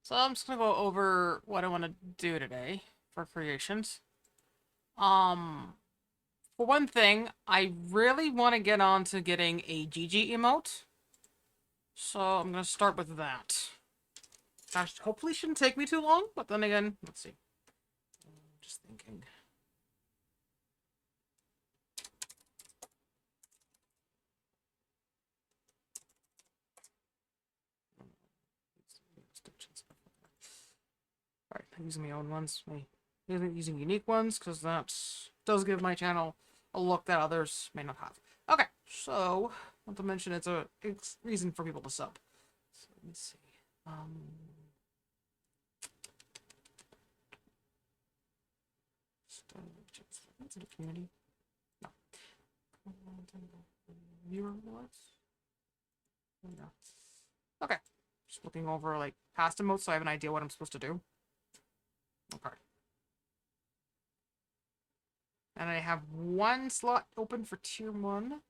So I'm just gonna go over what I want to do today for creations. Um, for one thing, I really want to get on to getting a GG emote. So I'm gonna start with that. Gosh, hopefully shouldn't take me too long, but then again, let's see. Just thinking. Alright, I'm using my own ones. Using unique ones, because that does give my channel a look that others may not have. Okay, so, not to mention it's reason for people to sub. So let me see. Um, What's in the community? No. Viewer rewards? No. Okay. Just looking over like past emotes so I have an idea what I'm supposed to do. Okay. And I have one slot open for tier 1.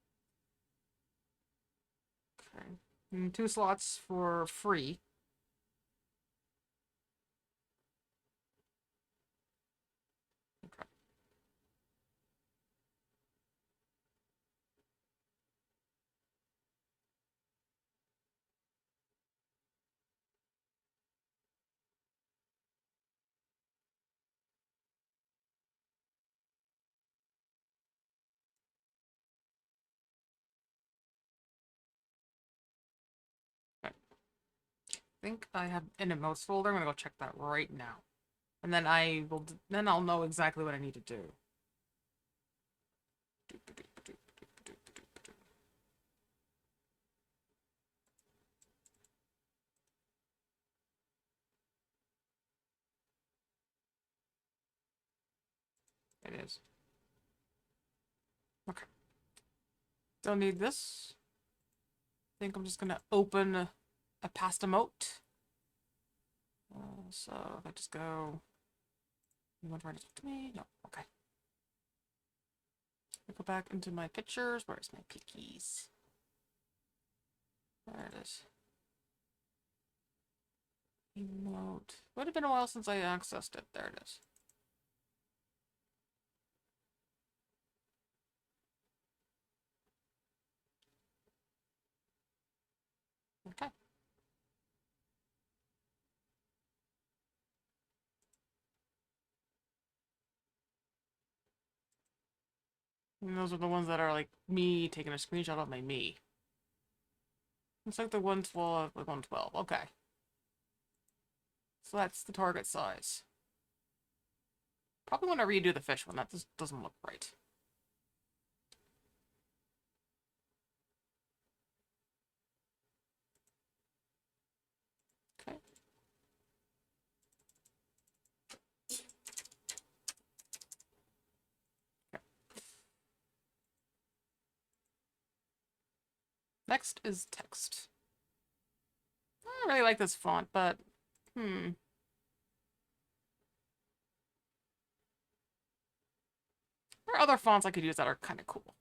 Okay. And 2 slots for free. Okay. Okay. I think I have an emotes folder. I'm gonna go check that right now. And then I'll know exactly what I need to do. It is. Okay. Don't need this. I think I'm just gonna open a past emote. So if I just go, you want to write it to me? No. Okay. I go back into my pictures. Where's my pickies? There it is. Emote. Would have been a while since I accessed it. There it is. Okay. And those are the ones that are like me taking a screenshot of my me. Looks like the 112, like 112. Okay. So that's the target size. Probably want to redo the fish one. That just doesn't look right. Okay. Okay. Next is text. I don't really like this font, but there are other fonts I could use that are kind of cool.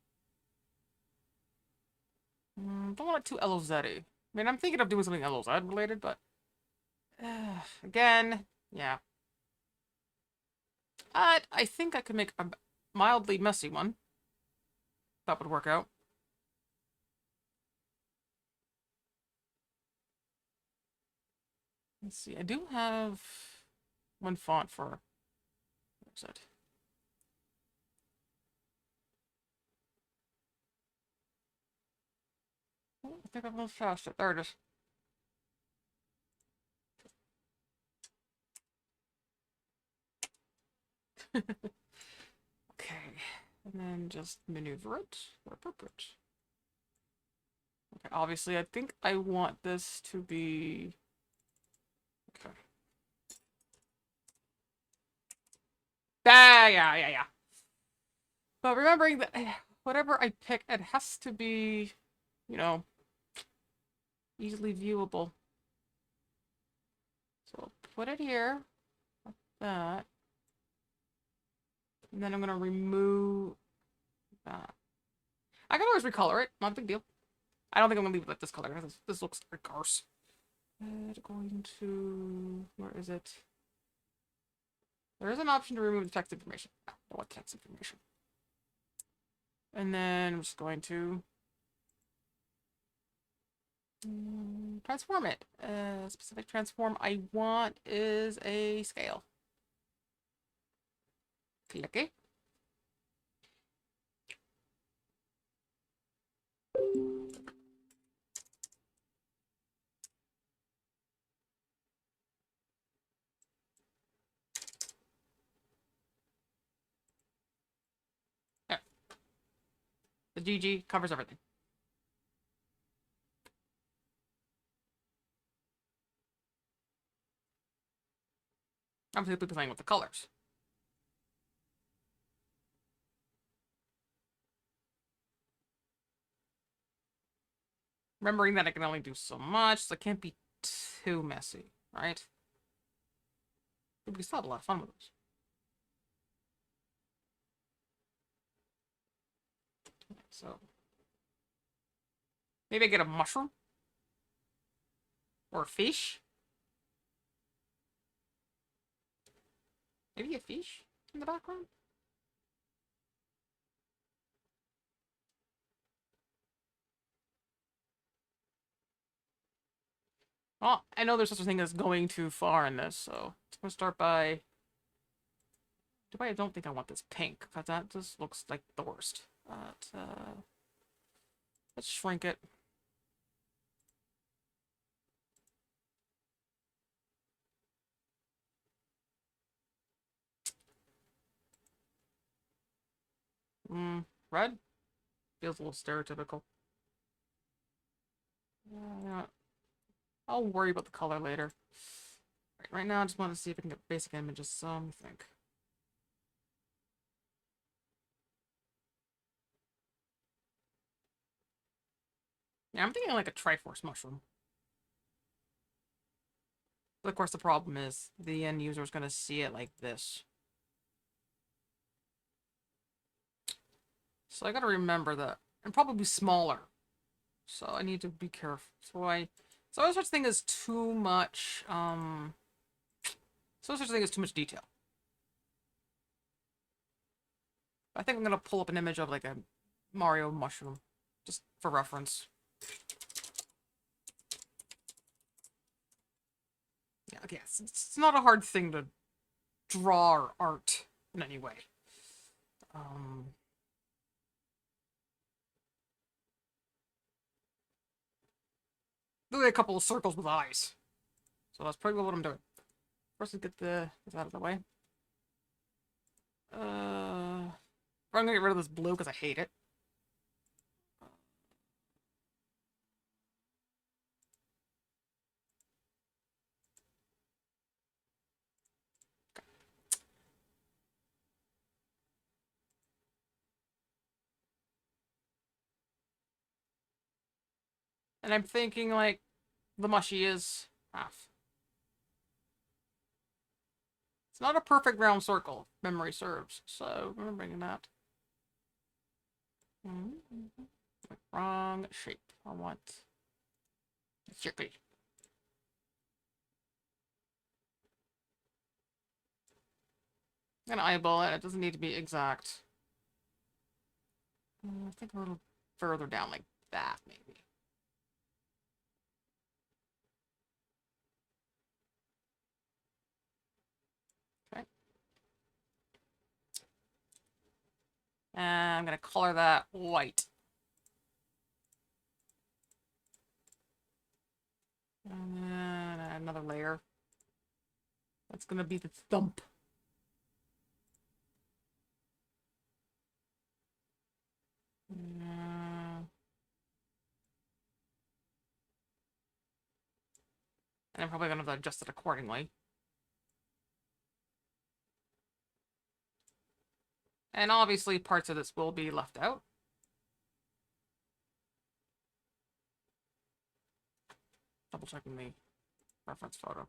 Don't want it too LOZ-y. I mean, I'm thinking of doing something LOZ related, but again, yeah. I think I could make a mildly messy one. That would work out. Let's see. I do have one font for. Where's it? Oh, I think I've moved past it. There it is. Okay. And then just maneuver it where appropriate. Okay, obviously, I think I want this to be. Okay. Ah, yeah. But remembering that whatever I pick, it has to be, you know, easily viewable. So I'll put it here, like that. And then I'm gonna remove that. I can always recolor it, not a big deal. I don't think I'm gonna leave it like this color. This looks like arse. Going to... Where is it? There is an option to remove the text information. I don't want text information. And then I'm just going to transform it. Specific transform I want is a scale. Clicky. There. The GG covers everything. I'm simply playing with the colors. Remembering that I can only do so much, so it can't be too messy, right? But we can still have a lot of fun with this. So maybe I get a mushroom or a fish. Maybe a fish in the background. Well, I know there's such a thing as going too far in this, so I'm gonna start by. I don't think I want this pink, because that just looks like the worst. But let's shrink it. Red feels a little stereotypical. Yeah, I'll worry about the color later. Right now, I just want to see if I can get basic images. So let me think. Yeah, I'm thinking like a Triforce mushroom. But of course, the problem is the end user is going to see it like this. So I got to remember that. And probably smaller. So I need to be careful. So no such thing as too much, so no such thing as too much detail. I think I'm going to pull up an image of like a Mario mushroom. Just for reference. Yeah, okay, it's not a hard thing to draw or art in any way. Do a couple of circles with eyes. So that's probably what I'm doing. First, let's get this out of the way. I'm gonna get rid of this blue because I hate it. And I'm thinking like the mushy is half. It's not a perfect round circle, if memory serves. So remembering that. Wrong shape. I want chickly. I'm gonna eyeball it. It doesn't need to be exact. I think a little further down like that, maybe. Okay. And I'm gonna color that white. And then another layer. That's gonna be the thump. And I'm probably gonna adjust it accordingly. And obviously parts of this will be left out. Double checking the reference photo.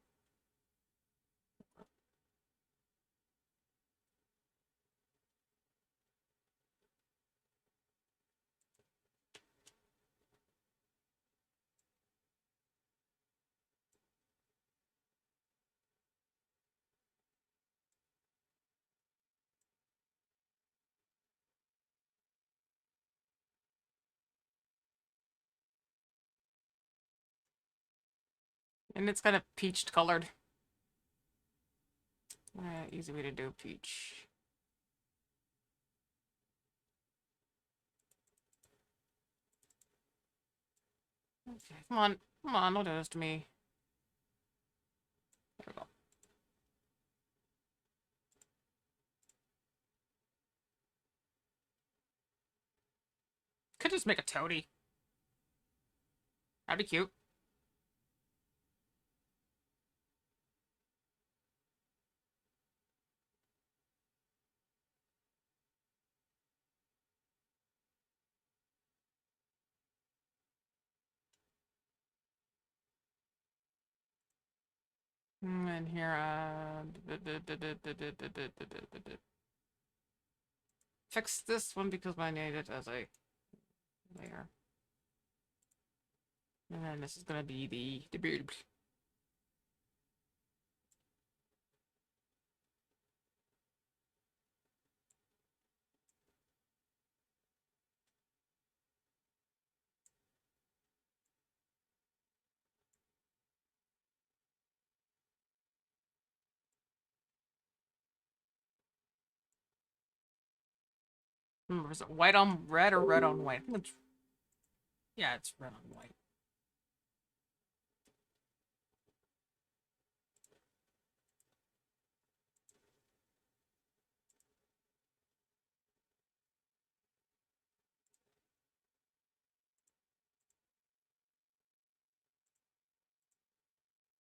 And it's kind of peached colored. Easy way to do peach. Okay, come on. Come on, don't do this to me. There we go. Could just make a toady. That'd be cute. And here, fix this one because I need it as a layer. And then this is gonna be the beard. Is it white on red or red on white? I think it's, yeah, it's red on white.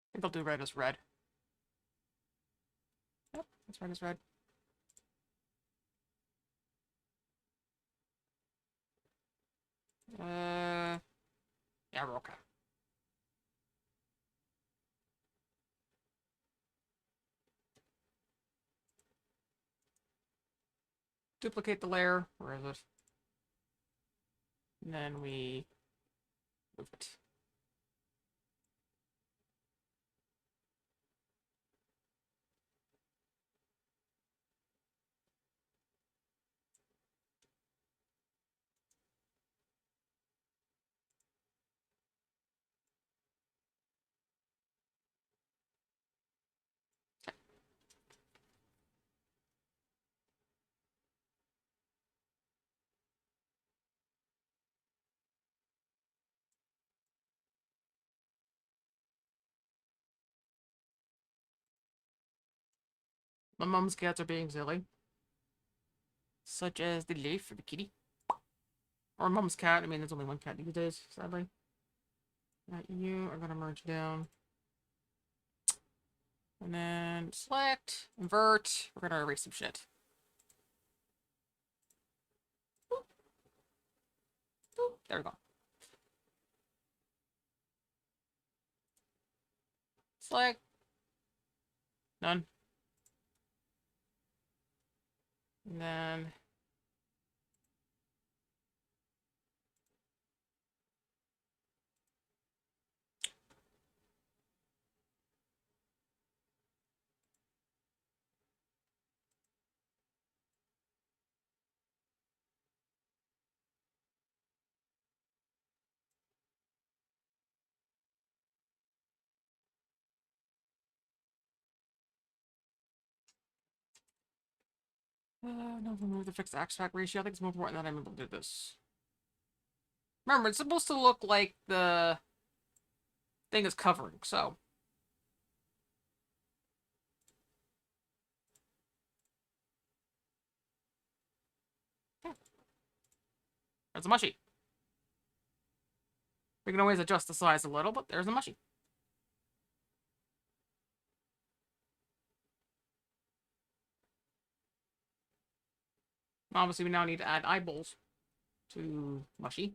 I think I'll do red as red. Yep, that's red as red. Yeah, we're okay. Duplicate the layer. Where is it? And then we move it. My mom's cats are being silly. Such as the leaf for the kitty. Or mom's cat. I mean, there's only one cat these days, sadly. You are gonna merge down. And then select, invert. We're gonna erase some shit. Boop. Boop. There we go. Select. None. And then no, remove the fixed aspect ratio. I think it's more important that I'm able to do this. Remember, it's supposed to look like the thing is covering, so. Yeah. There's a mushy. We can always adjust the size a little, but there's a mushy. Obviously, we now need to add eyeballs to mushy.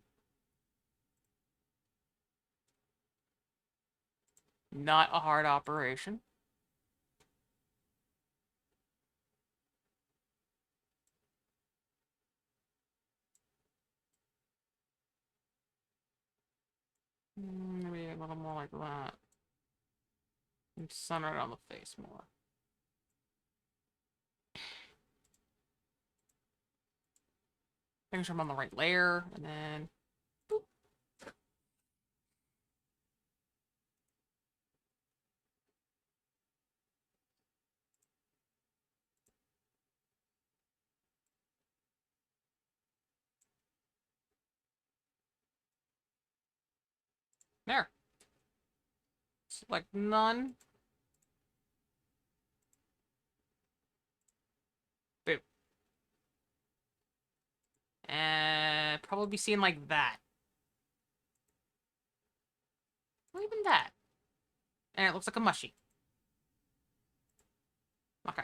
Not a hard operation. Maybe a little more like that. And center it on the face more. Making sure I'm on the right layer, and then boop. There. Select none. Boop. And probably be seen like that. Or even that. And it looks like a mushy. Okay.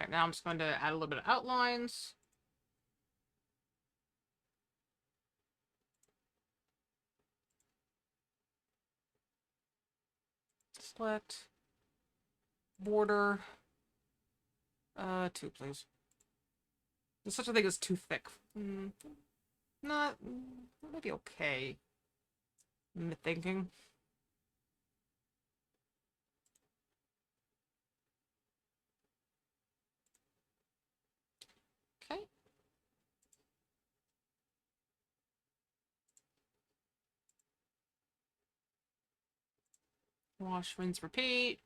Okay, now I'm just going to add a little bit of outlines. Select. Border. 2, please. There's such a thing as too thick. Not... maybe okay. I'm thinking. Okay. Wash, rinse, repeat.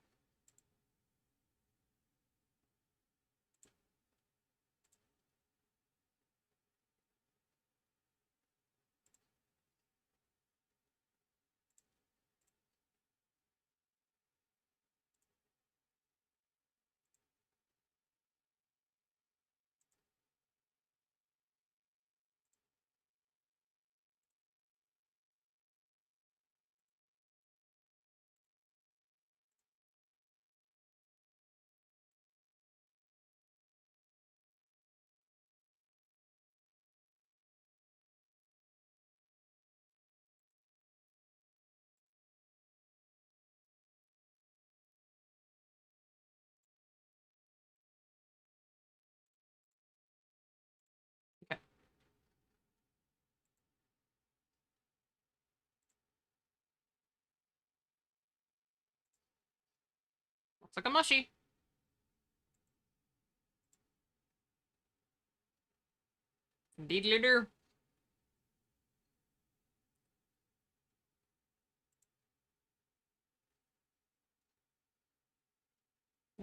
Okay. Looks like a mushy. Indeed, do.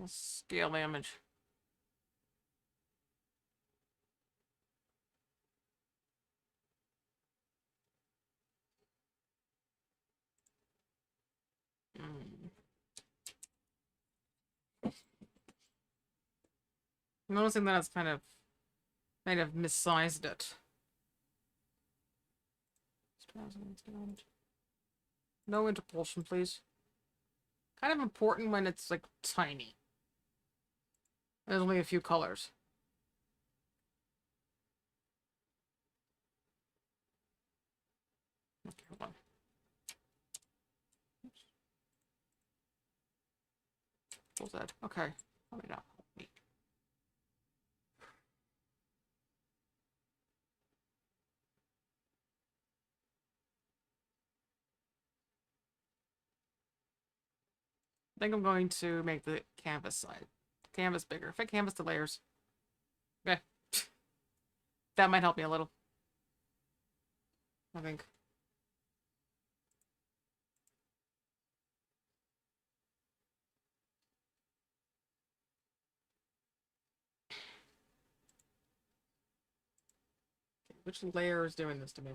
Scale the image. Mm. Noticing that it's kind of missized it. No interpolation, please. Kind of important when it's like tiny. There's only a few colors. Okay, hold on. What was that? Okay. Let me know. I think I'm going to make the canvas side. Canvas bigger. If I canvas the layers. Okay. That might help me a little. I think. Which layer is doing this to me?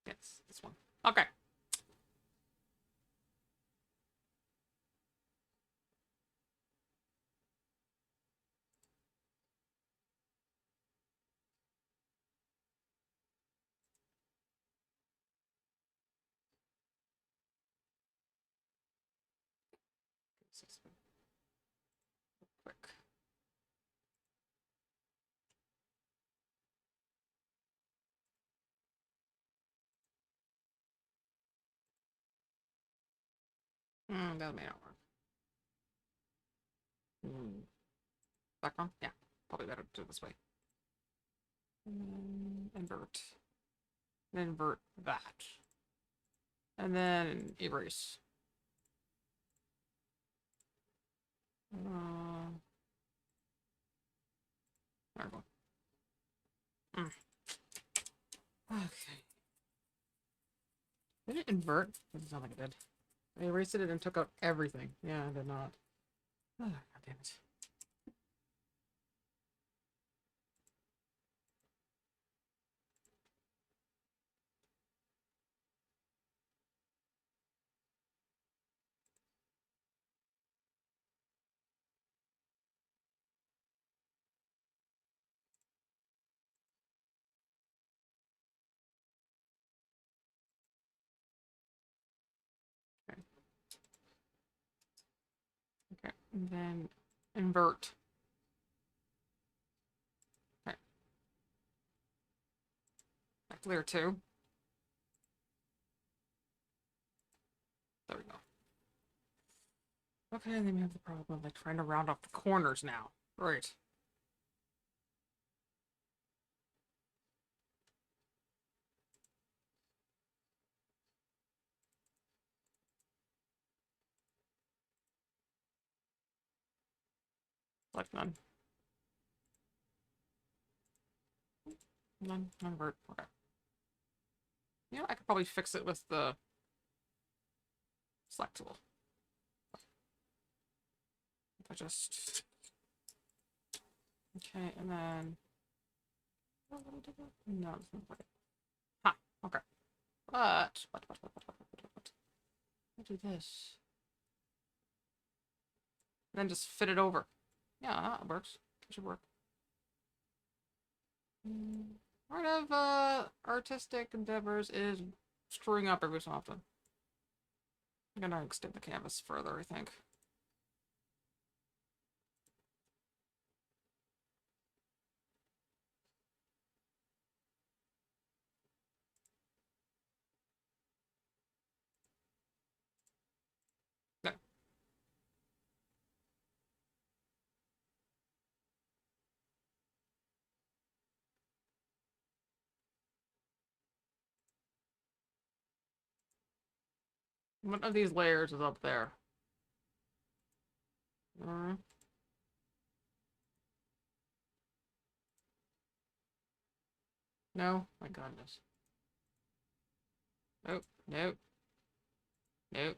Yes, this one. Okay. Quick. That may not work. Background? Yeah. Probably better to do it this way. Invert. Invert that. And then erase. There we go. Okay. Did it invert? It doesn't sound like it did. I erased it and took out everything. Yeah, I did not. Oh, God damn it. Okay. Okay. And then invert. Okay. Clear too. There we go. Okay, then we have the problem of like trying to round off the corners now. Right. Like none. None. Invert. Okay. You know, I could probably fix it with the select tool. If I just... Okay, and then... No, it's not right. Huh, okay. But... I'll do this. And then just fit it over. Yeah, that works. That should work. Part of artistic endeavors is screwing up every so often. I'm gonna extend the canvas further, I think. No. One of these layers is up there. No? My goodness. Nope. Nope. Nope.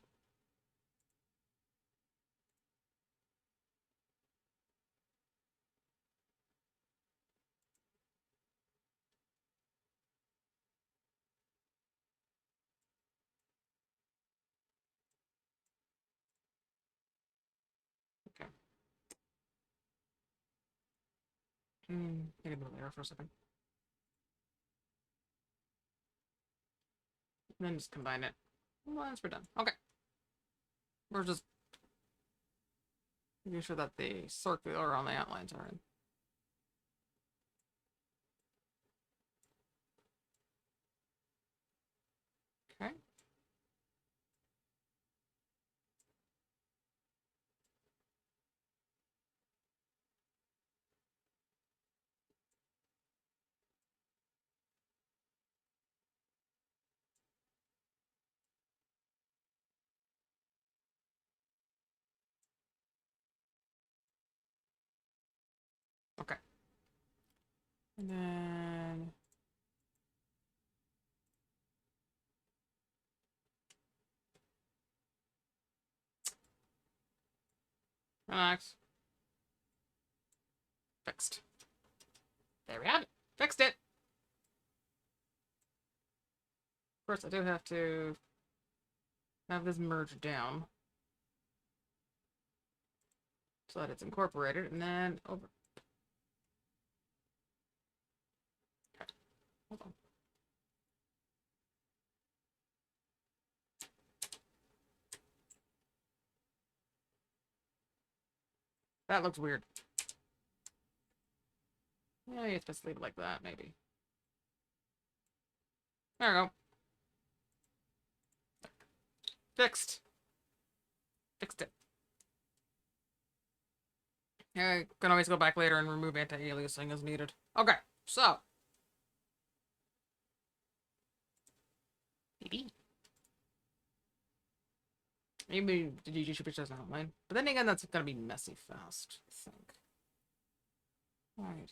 Okay. Take a minute there for a second. And then just combine it. Once we're done. Okay. We're just making sure that the circular on the outlines are in. Okay. Okay. And then... Relax. Fixed. There we have it. Fixed it. Of course, I do have to have this merged down so that it's incorporated, and then over. Okay. Hold on. That looks weird. Yeah, you're supposed to leave it like that, maybe. There we go. Fixed. Fixed it. Yeah, I can always go back later and remove anti-aliasing as needed. Okay, so. Maybe. Maybe the GG should be just an outline. But then again, that's gonna be messy fast, I think. Alright.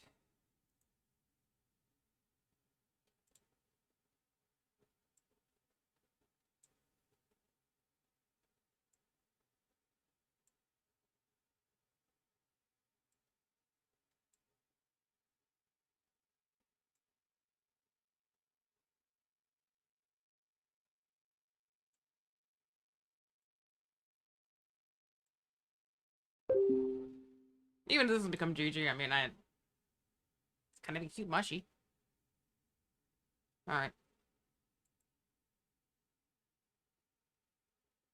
Even if this doesn't become GG, I mean, it's kind of a cute mushy. Alright.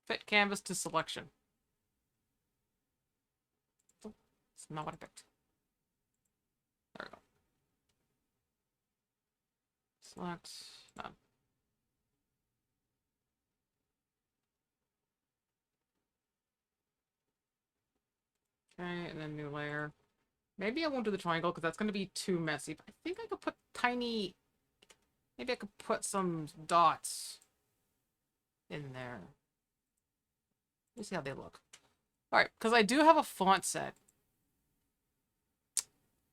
Fit canvas to selection. Oh, it's not what I picked. There we go. Select. None. Okay, and then new layer. Maybe I won't do the triangle because that's going to be too messy. But I think I could put tiny... Maybe I could put some dots in there. Let's see how they look. Alright, because I do have a font set.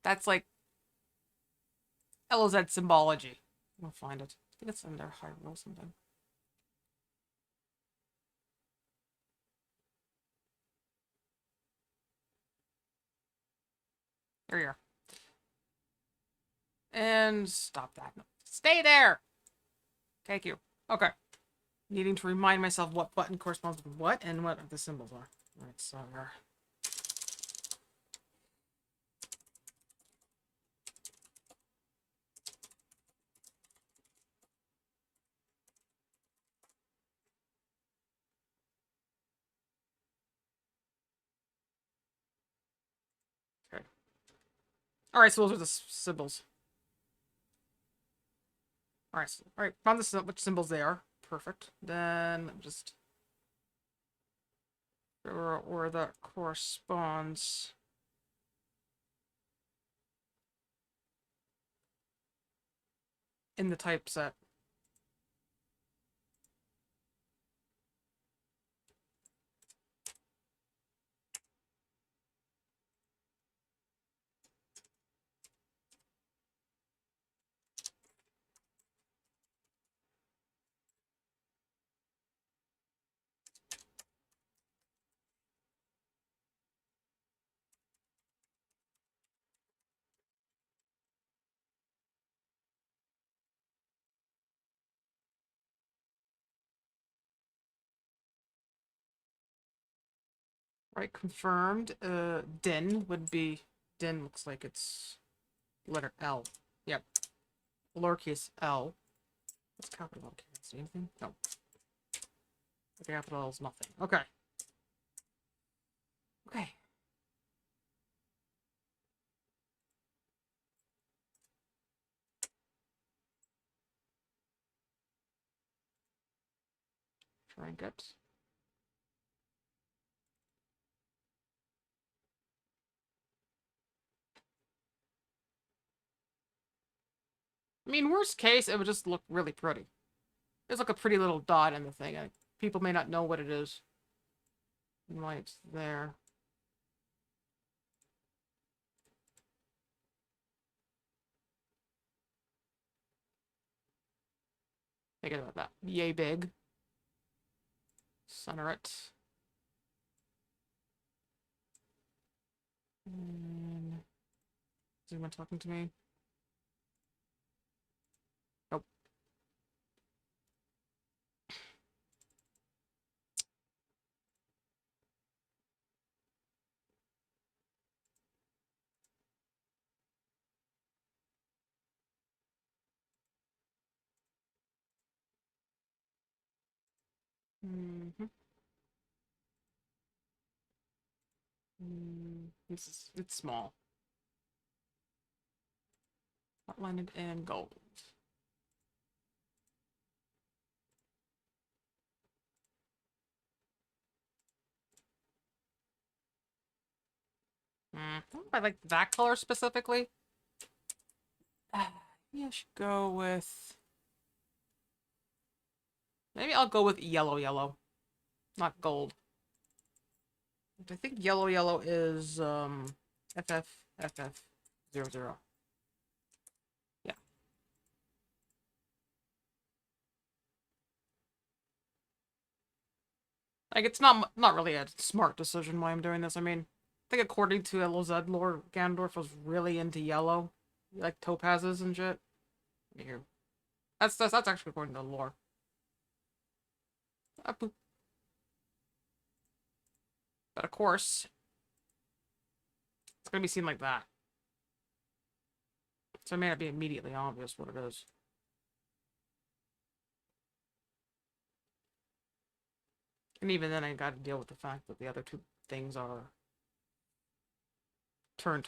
That's like LOZ symbology. I'll find it. I think it's under high roll something. There you are. And stop that. No. Stay there! Thank you. Okay. Needing to remind myself what button corresponds with what and what the symbols are. Alright, so okay. Alright, so those are the symbols. Alright, so, alright, found which symbols they are. Perfect. Then just figure out where that corresponds. In the typeset. Right, confirmed. Din would be... Din looks like it's letter L. Yep. Lowercase L. What's capital L? Can I see anything? No. The capital L is nothing. Okay. Okay. Trinket. I mean, worst case, it would just look really pretty. There's like a pretty little dot in the thing. People may not know what it is. And why it's there. Think about that. Yay big. Center it. Is anyone talking to me? Nope. It's small. Outlined in gold. I don't know if I like that color specifically. Maybe I should go with... Maybe I'll go with yellow. not gold. I think yellow is FF00. Yeah. Like it's not really a smart decision why I'm doing this. I mean, I think according to LOZ lore, Ganondorf was really into yellow, like topazes and shit. Here, that's actually according to the lore. But of course, it's gonna be seen like that, so it may not be immediately obvious what it is. And even then, I got to deal with the fact that the other two things are turned.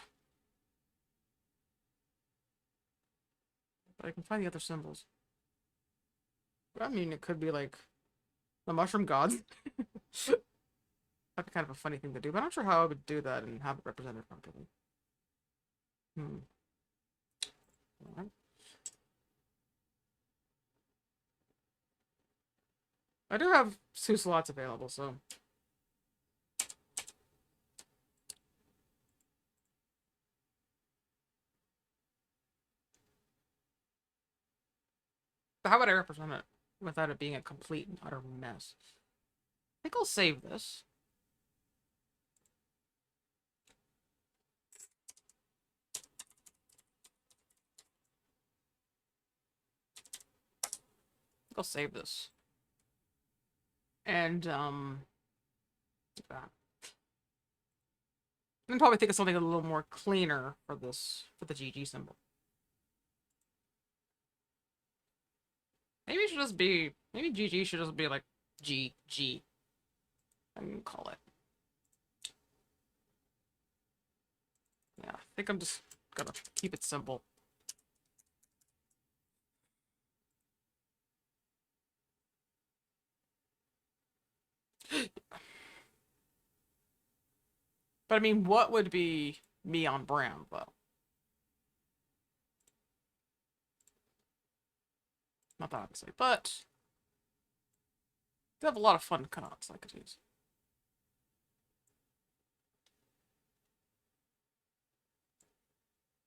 But I can find the other symbols. I mean, it could be like the mushroom gods. That'd be kind of a funny thing to do, but I'm not sure how I would do that and have it represented properly. Alright. I do have two slots available, so. But how would I represent it without it being a complete and utter mess? I think I'll save this. I'll save this. And, that. And probably think of something a little more cleaner for this, for the GG symbol. Maybe it should just be, maybe GG should just be like GG. I can call it. Yeah, I think I'm just gonna keep it simple. But I mean, what would be me on brand, though? Not that obviously, but they have a lot of fun cutouts I could use.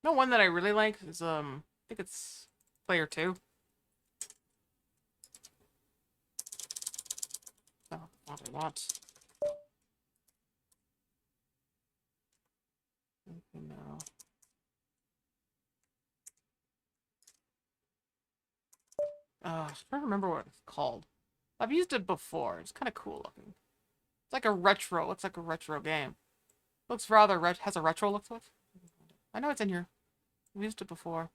No, one that I really like is I think it's Player 2. Oh, not a lot. No. I'm trying to remember what it's called. I've used it before. It's kind of cool looking. It's like a retro. Looks like a retro game. Looks rather has a retro look to it. I know it's in here. I've used it before.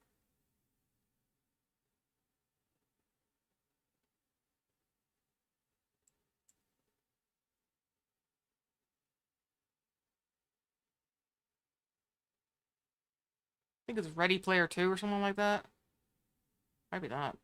I think it's Ready Player 2 or something like that. Might be that.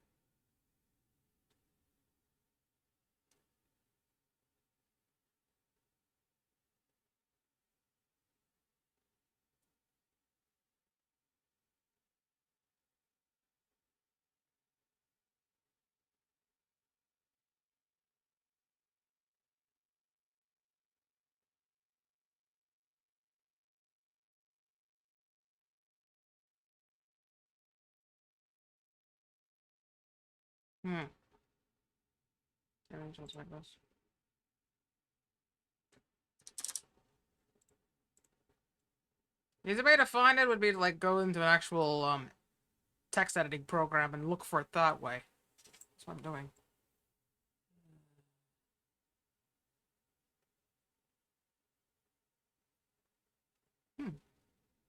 Hmm. Sounds like this. The easy way to find it would be to like go into an actual text editing program and look for it that way. That's what I'm doing.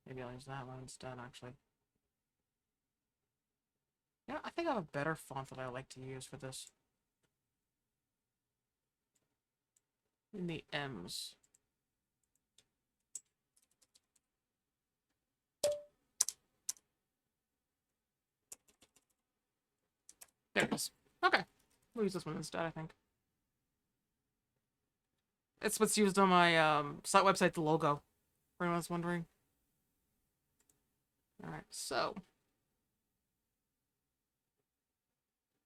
Maybe I'll use that one instead, actually. Yeah, I think I have a better font that I like to use for this. In the M's. There it is. Okay. We'll use this one instead, I think. It's what's used on my site website, the logo. For anyone's wondering. Alright, so.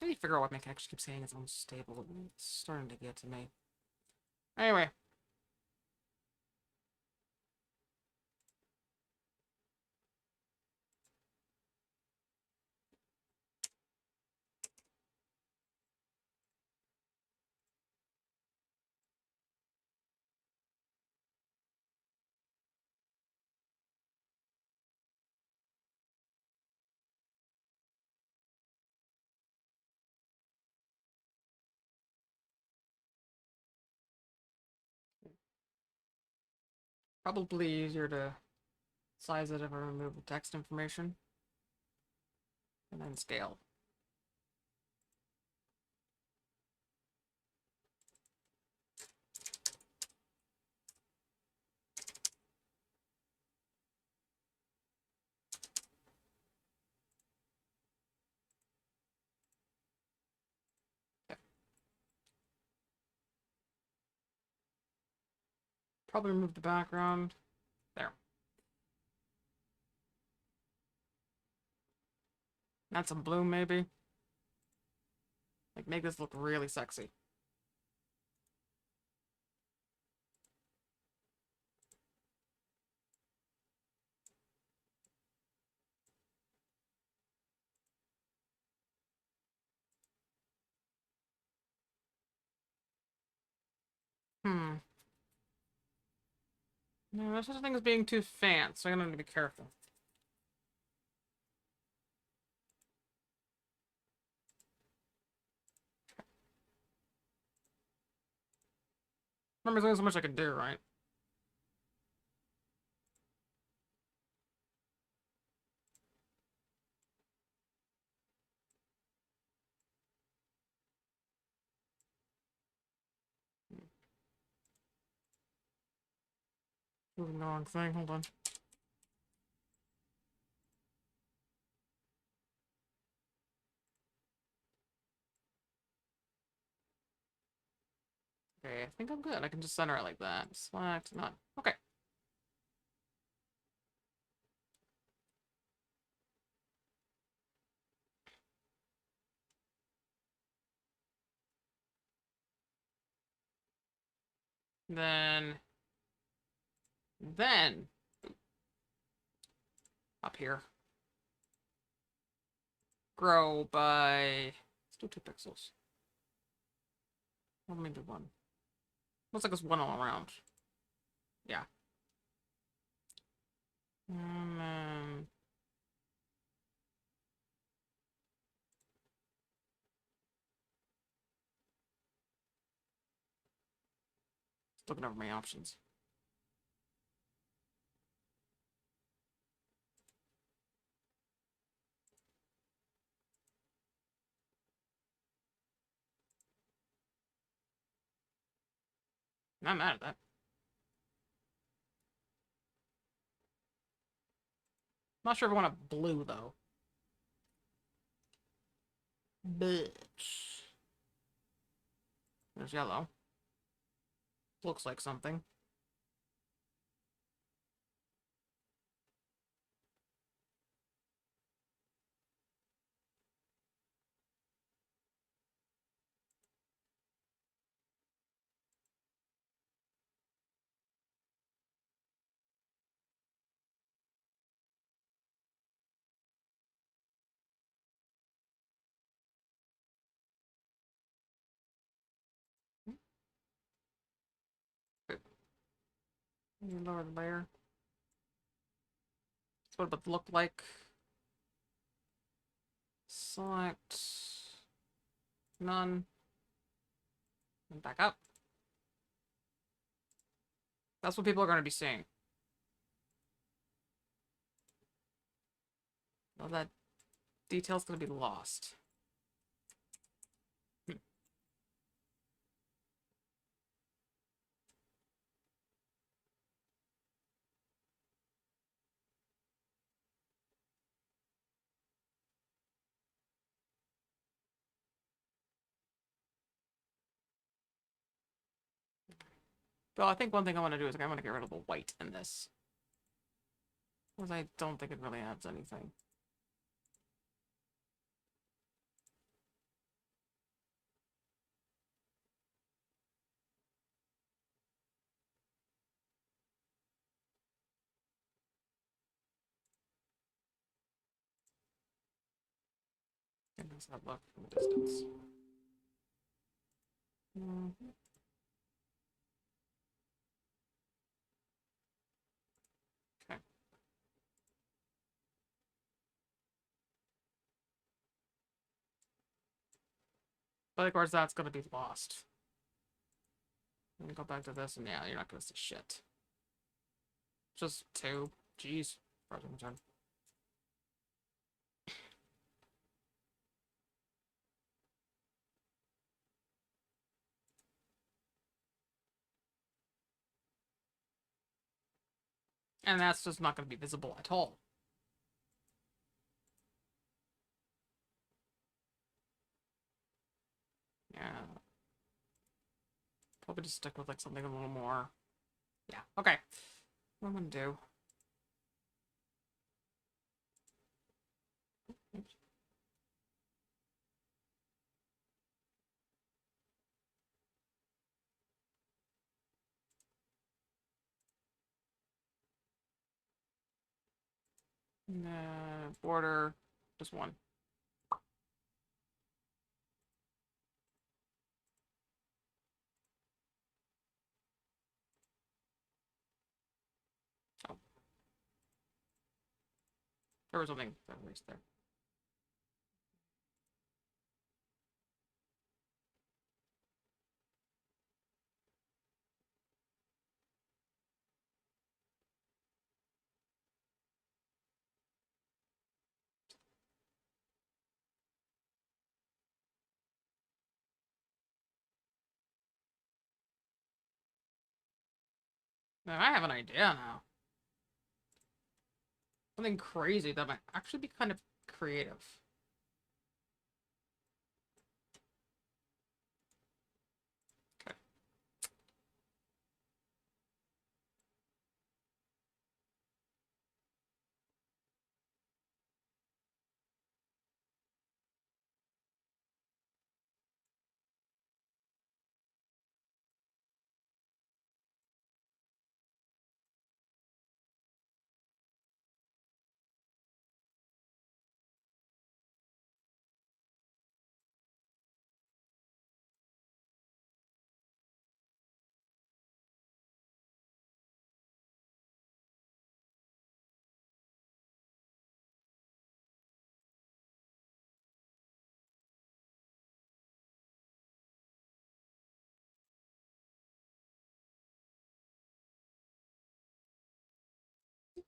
I need to figure out what my connection keeps saying it's unstable. It's starting to get to me. Anyway. Probably easier to size it if I remove the text information. And then scale. Probably remove the background. There. Add some bloom, maybe. Like, make this look really sexy. Hmm. No, there's such a thing as being too fancy, so I'm gonna be careful. Remember, there's only so much I can do, right? Moving the wrong thing, hold on. Okay, I think I'm good. I can just center it like that. Select, none. Okay. Then, up here. Grow by, let's do 2 pixels. Or maybe 1. Looks like it's 1 all around. Yeah. And then... looking over my options. Not mad at that. Not sure if I want a blue, though. Bitch. There's yellow. Looks like something. Lower the layer. That's what it would look like. Select none. And back up. That's what people are going to be seeing. All that detail's going to be lost. Well, I think one thing I want to do is I want to get rid of the white in this. Because I don't think it really adds anything. Let's have a look from a distance. Mhm. Okay. But of course, that's gonna be lost. Let me go back to this, and yeah, you're not gonna see shit. Just two. Jeez. Frozen time. And that's just not gonna be visible at all. Yeah. Probably just stick with like something a little more. Yeah. Okay. What I'm gonna do. Oops. Border. Just one. Oh, there was something that erased there. Now I have an idea now. Something crazy that might actually be kind of creative. Okay.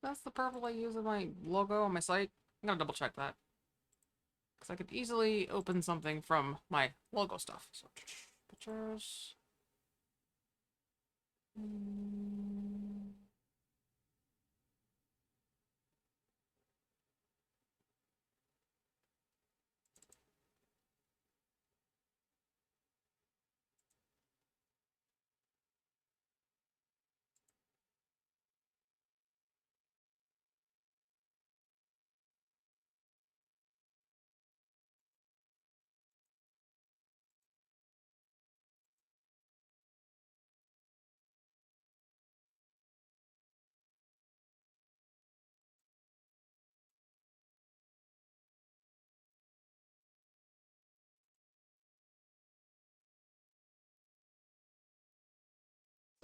That's the purple I use in my logo on my site. I'm gonna double check that. Because I could easily open something from my logo stuff. So, pictures. Mm.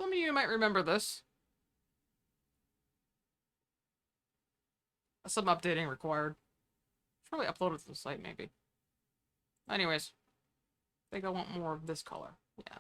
Some of you might remember this. Some updating required. Probably upload it to the site, maybe. Anyways, I think I want more of this color. Yeah.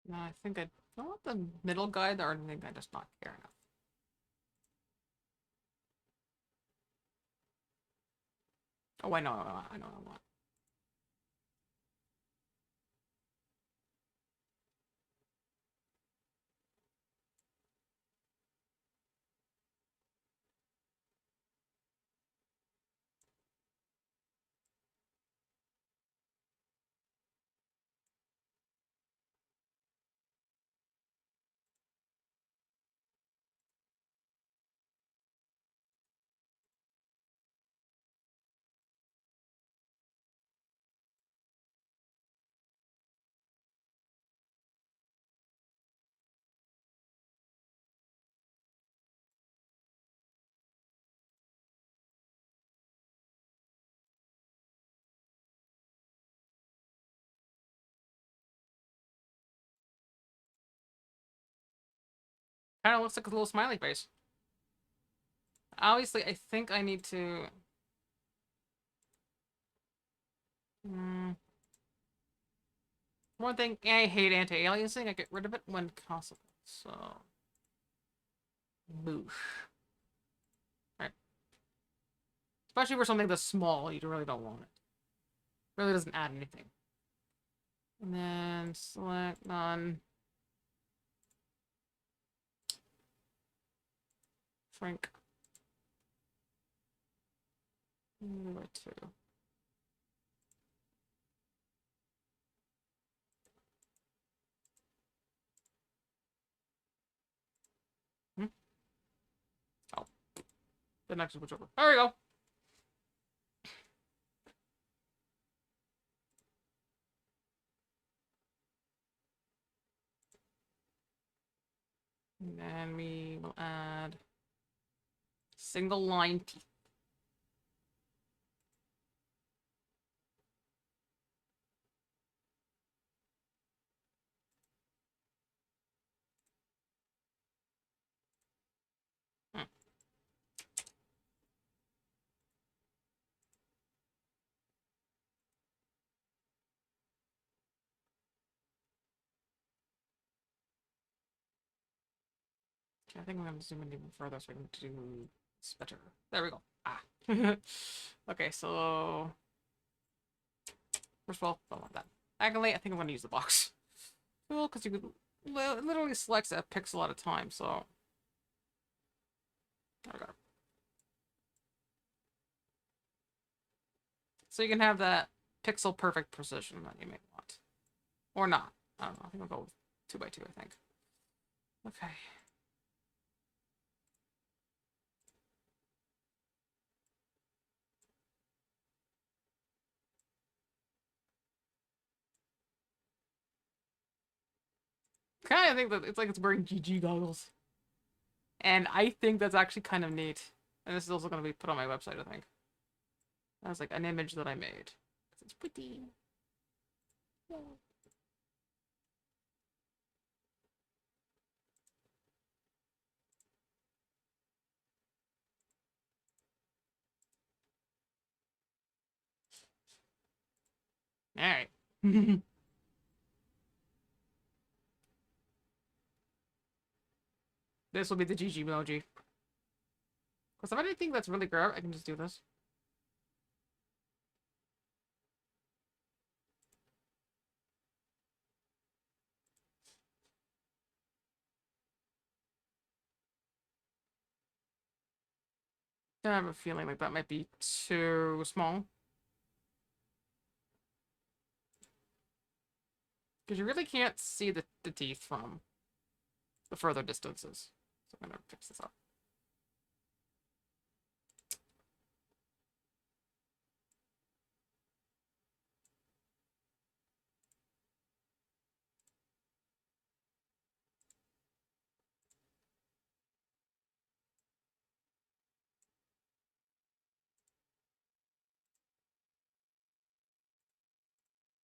No, I think I don't want the middle guide, or I think I just not care enough. Oh, I know, I know what I want. Kind of looks like a little smiley face. Obviously, I think I need to... One thing, I hate anti-aliasing. I get rid of it when possible. So... Boosh. Right. Especially for something that's small, you really don't want it. Really doesn't add anything. And then select none. Shrink. Where to? Hmm? Oh. Didn't actually switch over. There we go. And then we will add single line teeth. Hmm. Okay, I think I'm gonna zoom in even further so I can do this better. There we go. Ah. Okay, so first of all, don't want that. Secondly, I think I'm gonna use the box tool because you could literally select a pixel at a time. So there we go. So you can have that pixel perfect precision that you may want, or not. I don't know. I think I'll go with 2x2. I think. Okay. Kind of think that it's like it's wearing GG goggles. And I think that's actually kind of neat. And this is also going to be put on my website, I think. That's like an image that I made. It's pretty. Yeah. Alright. This will be the GG emoji. Because if anything that's really great, I can just do this. I have a feeling like that might be too small. Because you really can't see the teeth from the further distances. So I'm going to fix this up.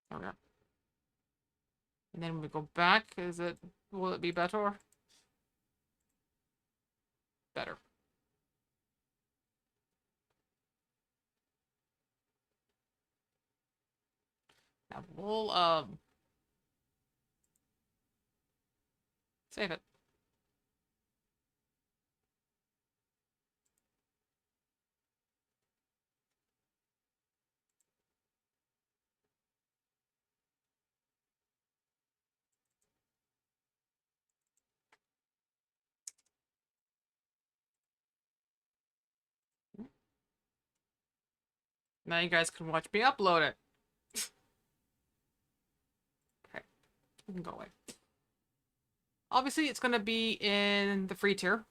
There we go. And then when we go back, will it be better? Better. Now we'll, save it. Now you guys can watch me upload it. Okay, you can go away. Obviously, it's gonna be in the free tier.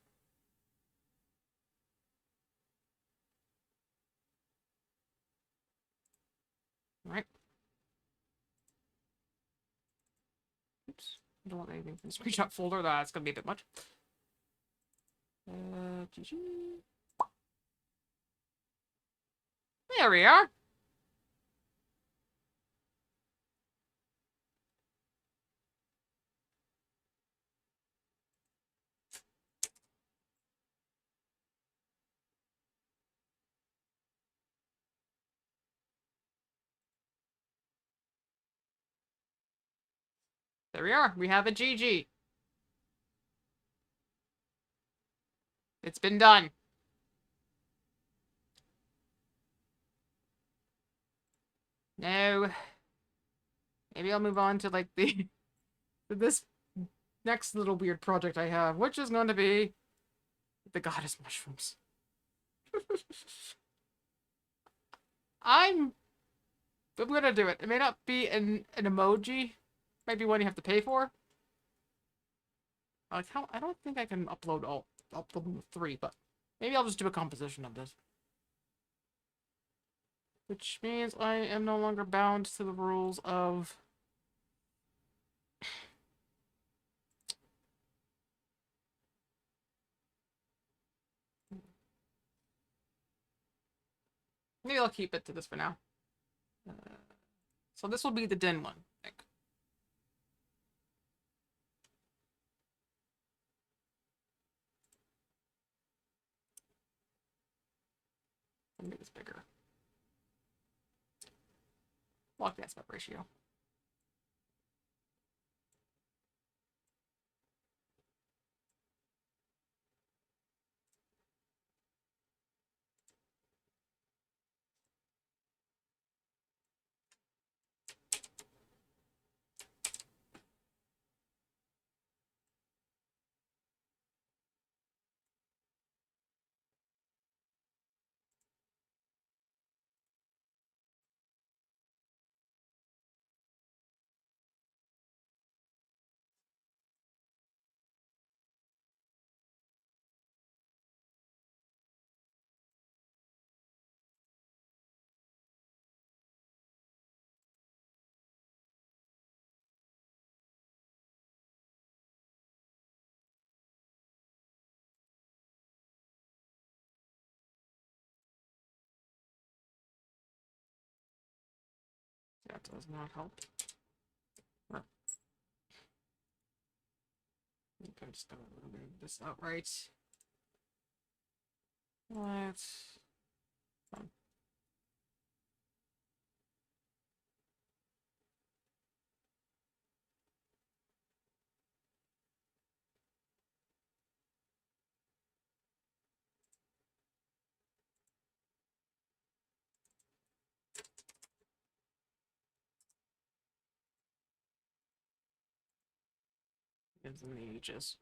Alright. Oops. I don't want anything from the screenshot folder. That's gonna be a bit much. GG. There we are. There we are. We have a GG. It's been done. No. Maybe I'll move on to like this next little weird project I have, which is going to be the goddess mushrooms. I'm gonna do it. It may not be an emoji. Might be one you have to pay for. Like how I don't think I can upload all upload 3, but maybe I'll just do a composition of this. Which means I am no longer bound to the rules of maybe I'll keep it to this for now. So this will be the Din one, I think. Let me make this bigger. Lock the aspect ratio. That does not help. I think I'm just gonna remove this outright. Let's. Gives them the ages.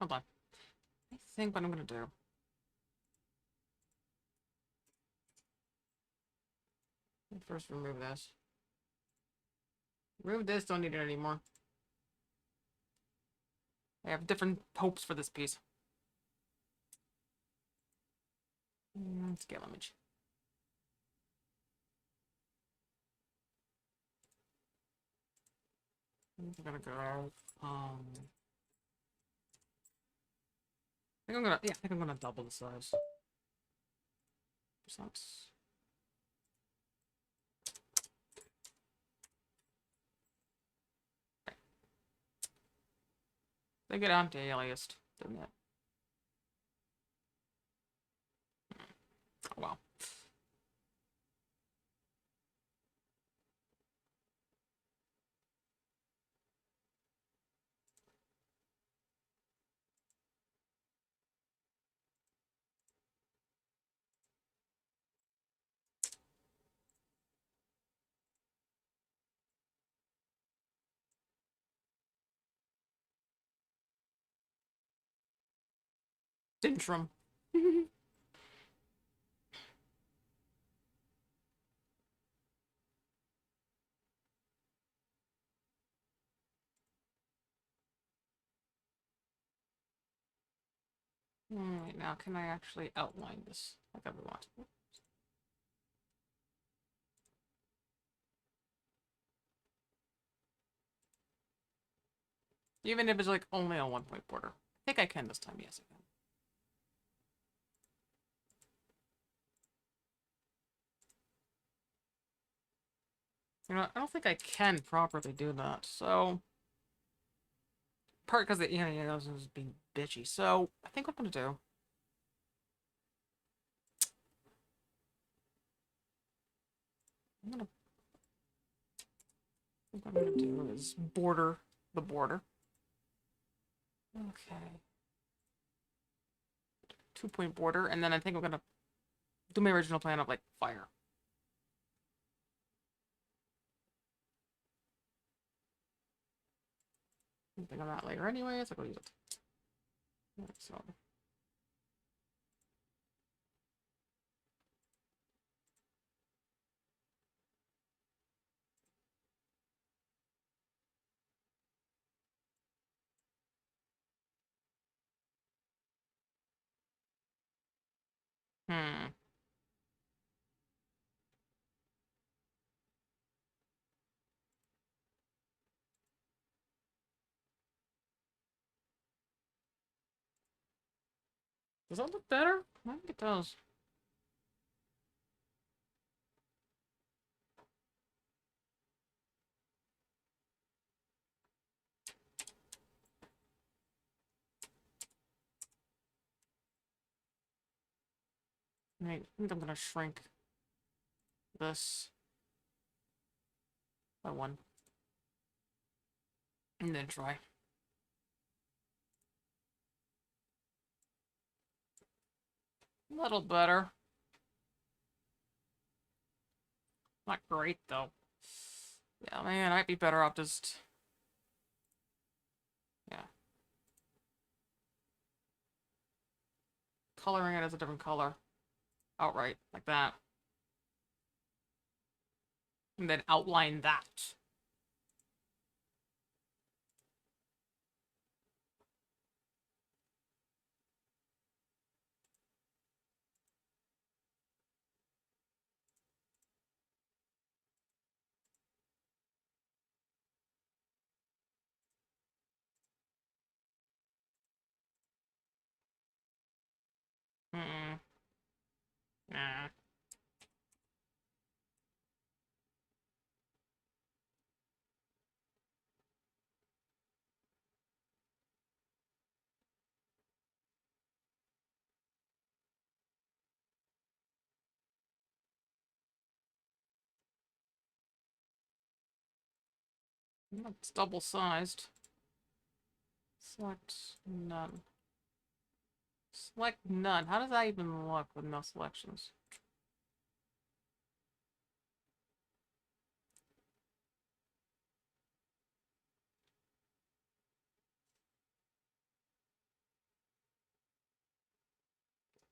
Hold on. I think what I'm gonna do. First, remove this. Remove this. Don't need it anymore. I have different hopes for this piece. Scale image. I'm gonna go. I think I'm gonna. Yeah, I think I'm gonna double the size. Percent. They get anti-aliased, didn't it? Oh, wow. Syndrome. Alright, now can I actually outline this like I want? Even if it's like only a 1 point border. I think I can this time, yes I can. You know, I don't think I can properly do that, so... Part because it, I was just being bitchy, so I think what I'm gonna do... What I'm gonna do is border the border. Okay. 2 point border, and then I think I'm gonna do my original plan of like fire. Think of that later anyways, I'll use it. Right, so. Hmm. Does that look better? I think it does. I think I'm gonna shrink this by 1. And then try. A little better. Not great though. Yeah, man, I'd be better off just... Yeah. Coloring it as a different color. Outright, like that. And then outline that. Mm-mm. Nah. It's double-sized. Select none. Select none. How does that even look with no selections?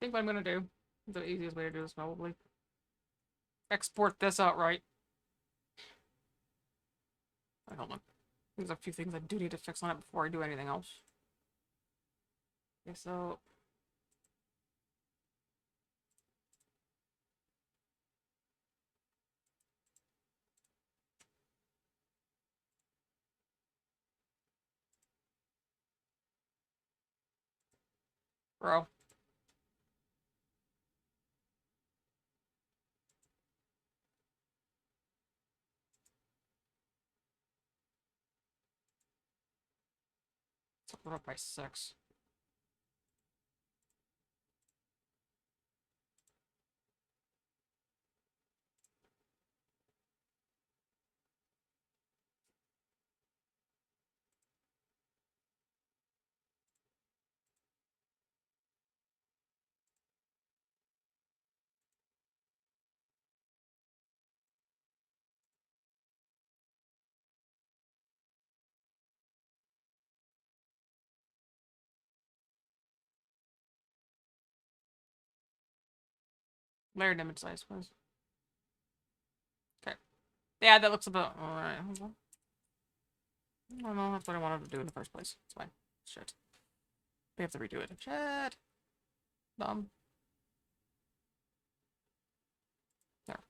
I think what I'm gonna do, the easiest way to do this probably, export this outright. Wait, hold on. There's a few things I do need to fix on it before I do anything else. Okay, so... Bro. Split up by 6. Layered image size was. Okay. Yeah, that looks about alright. Hold on. I don't know, that's what I wanted to do in the first place. It's fine. Shit. We have to redo it. Shit. Dumb. There.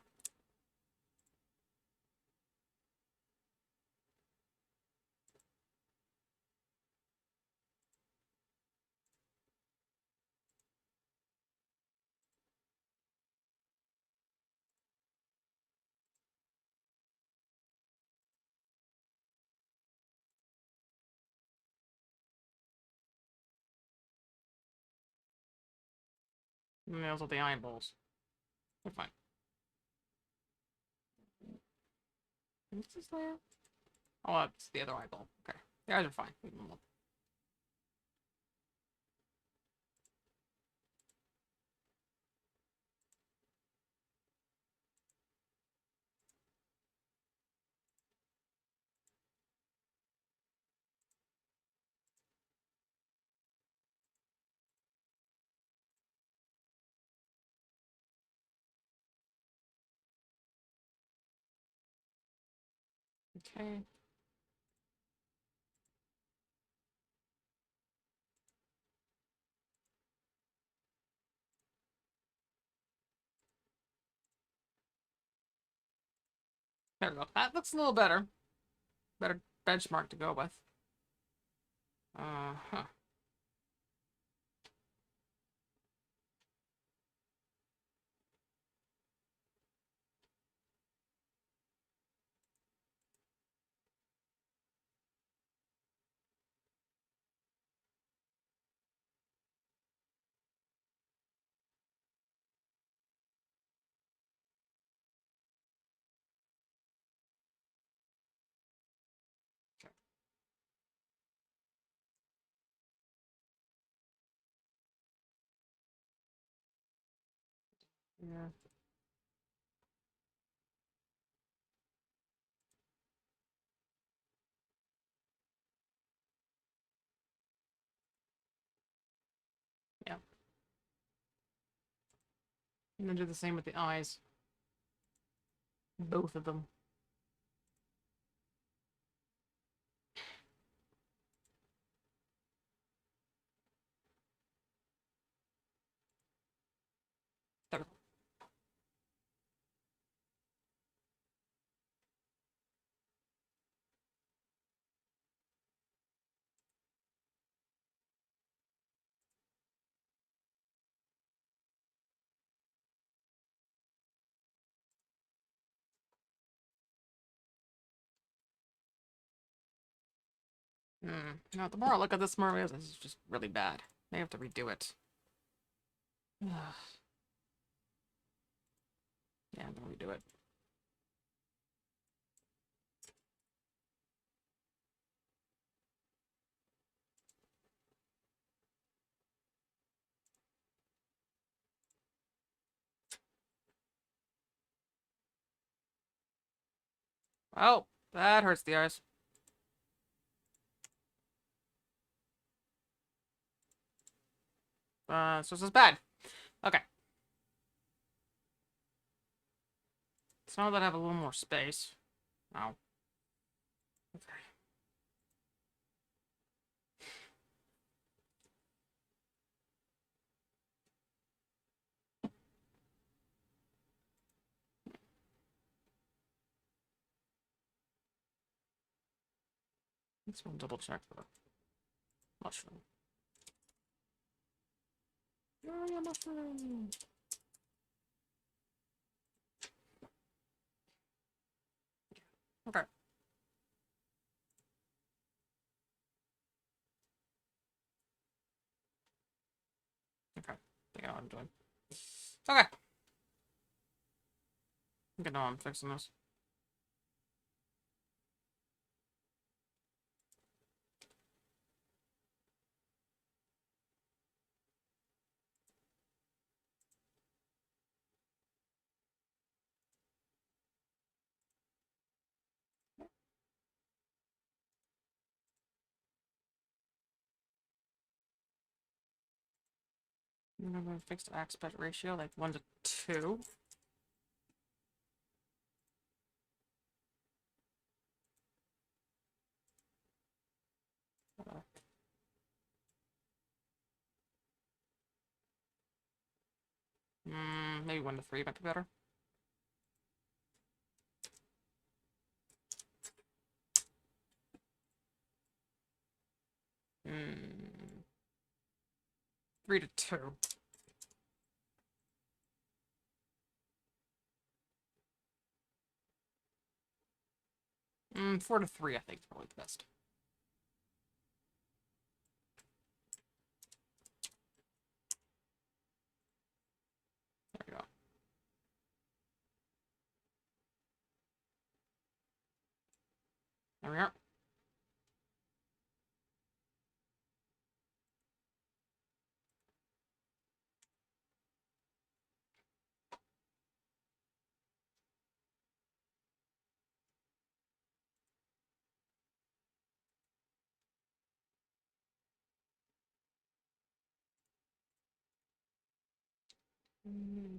And those are the eyeballs. They're fine. What's this layer? Oh, that's the other eyeball. Okay. The eyes are fine. Okay. There we go. That looks a little better. Better benchmark to go with. Huh. Okay. Yeah. Yeah. And then do the same with the eyes. Both of them. There we go. No, the more I look at this, the more I realize this is just really bad. They have to redo it. Ugh. Yeah, I'm gonna redo it. Oh, that hurts the eyes. So this is bad. Okay. So now that I have a little more space. Oh. Okay. Let's go double check the mushroom. a mushroom. Okay. Okay. I know what I'm doing. Okay. I think I know I'm fixing this. I'm gonna fix the aspect ratio, like 1 to 2. Maybe 1 to 3 might be better. Hmm. 3 to 2. 4 to 3, I think, is probably the best. There we go. There we are.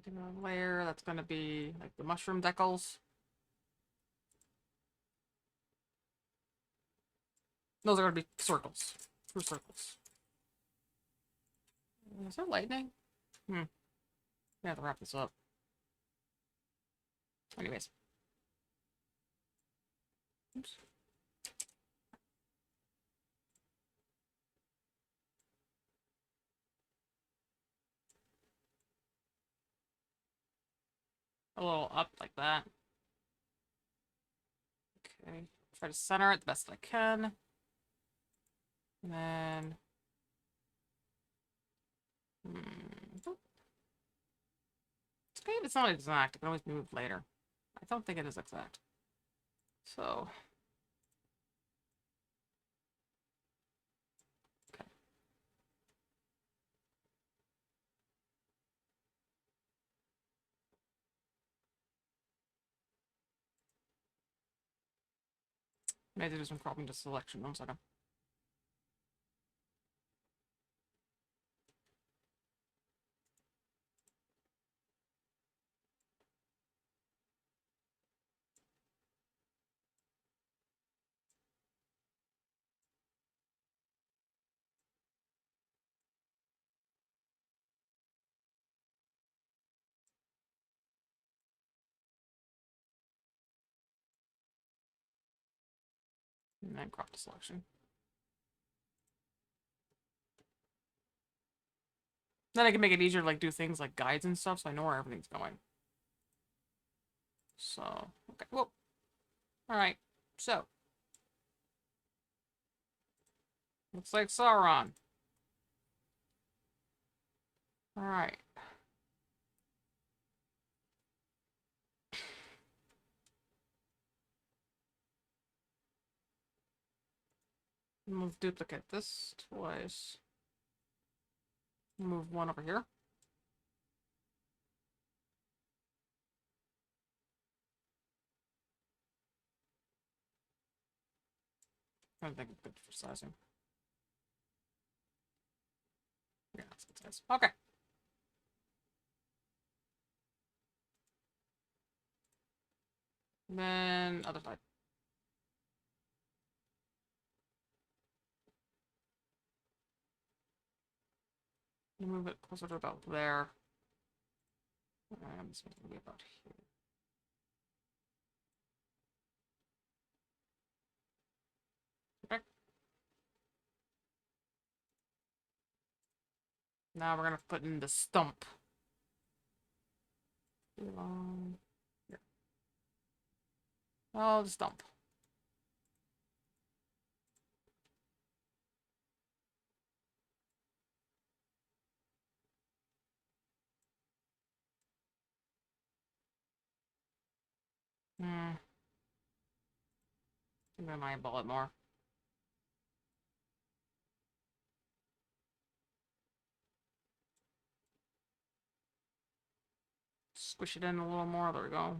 A layer that's gonna be like the mushroom decals. Those are gonna be circles. True circles. Is there lightning? I have to wrap this up. Anyways. Oops. A little up like that. Okay. Try to center it the best I can. And then... It's okay if it's not exact. It can always be moved later. I don't think it is exact. So... Okay. Maybe there's some cropping to selection. 1 second. And then crop to selection. Then I can make it easier to like do things like guides and stuff, so I know where everything's going. So, okay, well, all right. So, looks like Sauron. All right. Move duplicate this twice. Move 1 over here. I think it's good for sizing. Yeah, that's good size. Okay. And then other side. Move it closer to about there. And this one's gonna be about here. Okay. Now we're gonna put in the stump. Here. Oh, the stump. Hmm. I'm gonna eyeball it more. Squish it in a little more. There we go.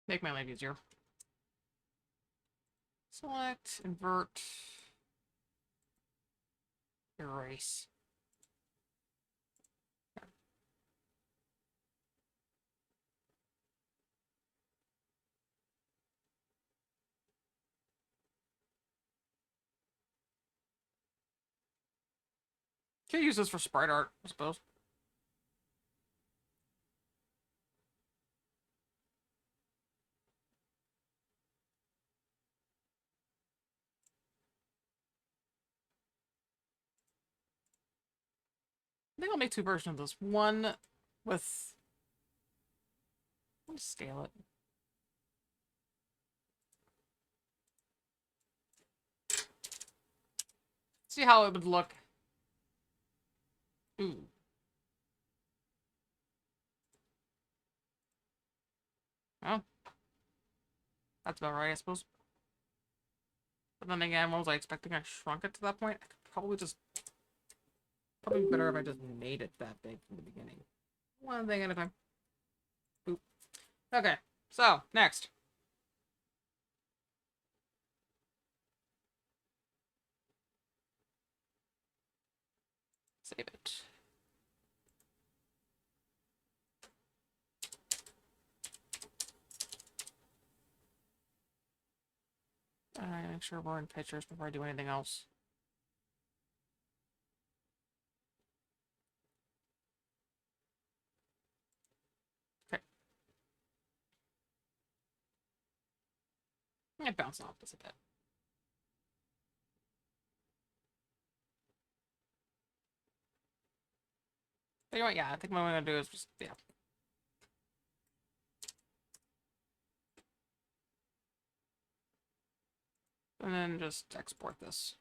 Make my life easier. Select, invert, erase. Can use this for sprite art, I suppose. I think I'll make two versions of this. One with... I'll scale it. See how it would look. Ooh. Oh. That's about right, I suppose. But then again, what was I expecting? I shrunk it to that point? I could probably just... Probably better if I just made it that big from the beginning. One thing at a time. Boop. Okay, so, next. Save it. Make sure we're in pictures before I do anything else. Okay. I bounce off this a bit. But you know what? Yeah, I think what I'm gonna do is just, yeah. And then just export this.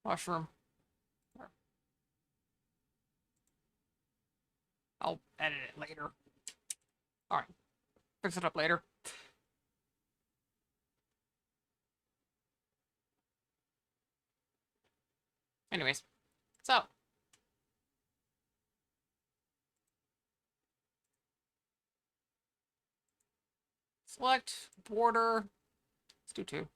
Mushroom. I'll edit it later. Alright. Fix it up later. Anyways. So. Select border. Let's do two.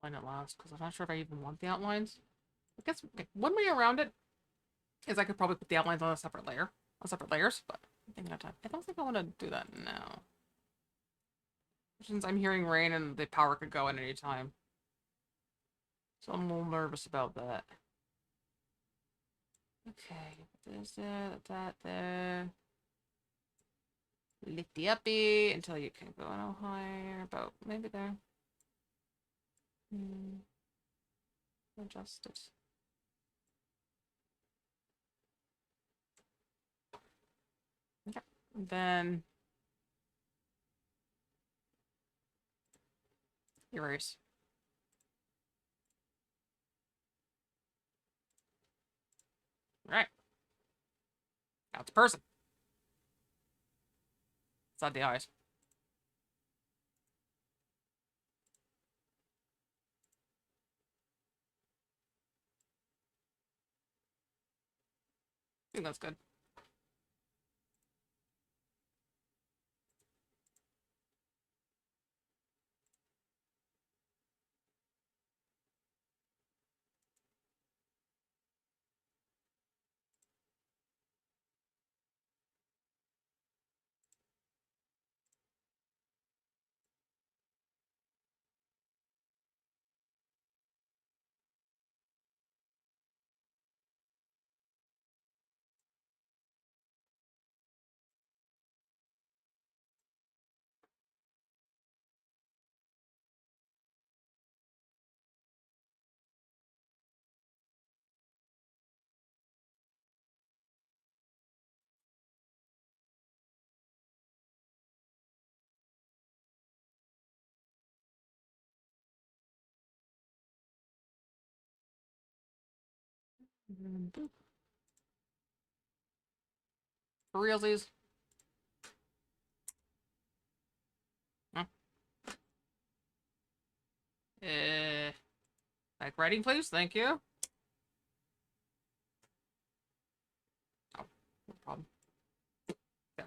Line it last, because I'm not sure if I even want the outlines. I guess okay, one way around it is I could probably put the outlines on a separate layer, on separate layers, but I'm thinking of time. I don't think I want to do that now. Since I'm hearing rain and the power could go at any time. So I'm a little nervous about that. Okay, there's that there. Lifty uppy until you can go no higher. About maybe there. Adjust it. Okay. Then erase. Right. Now it's a person. It's not the eyes. I think that's good. Boop. For realsies. Huh? Like writing, please. Thank you. Oh, no problem. Yeah.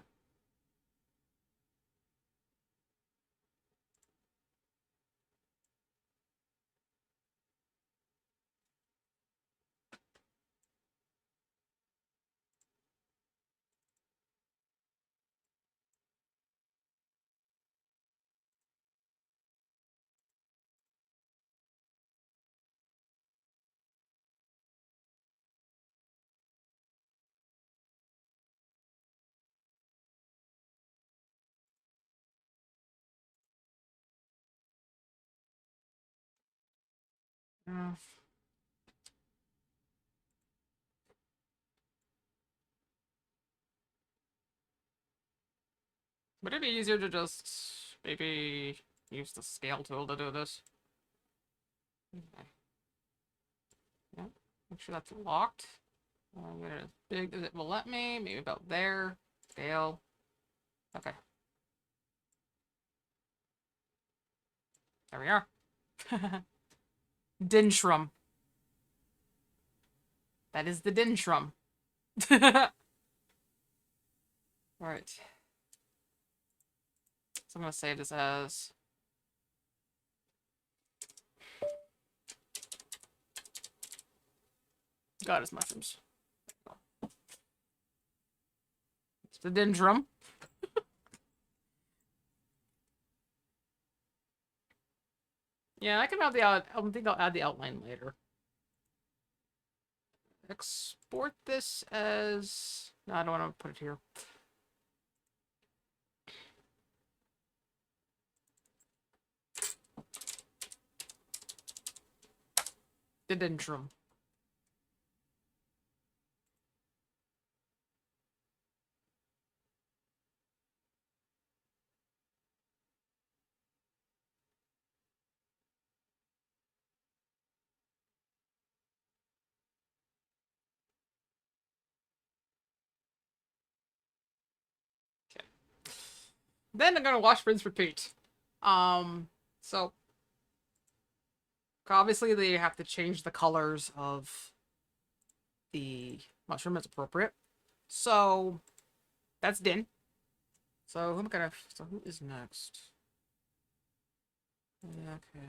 Uh, would it be easier to just maybe use the scale tool to do this? Okay. Yeah. Make sure that's locked. Get it as big as it will let me. Maybe about there. Scale. Okay. There we are. Dinshrum. That is the Dinshrum. Alright. So I'm gonna save this as goddess mushrooms. It's the Dendrum. Yeah, I can add the out. I think I'll add the outline later. Export this as. No, I don't want to put it here. The Dendrum. Okay. Then I'm gonna wash, rinse, repeat. So obviously they have to change the colors of the mushroom as appropriate. So that's Din. So who am I gonna? So who is next? Okay.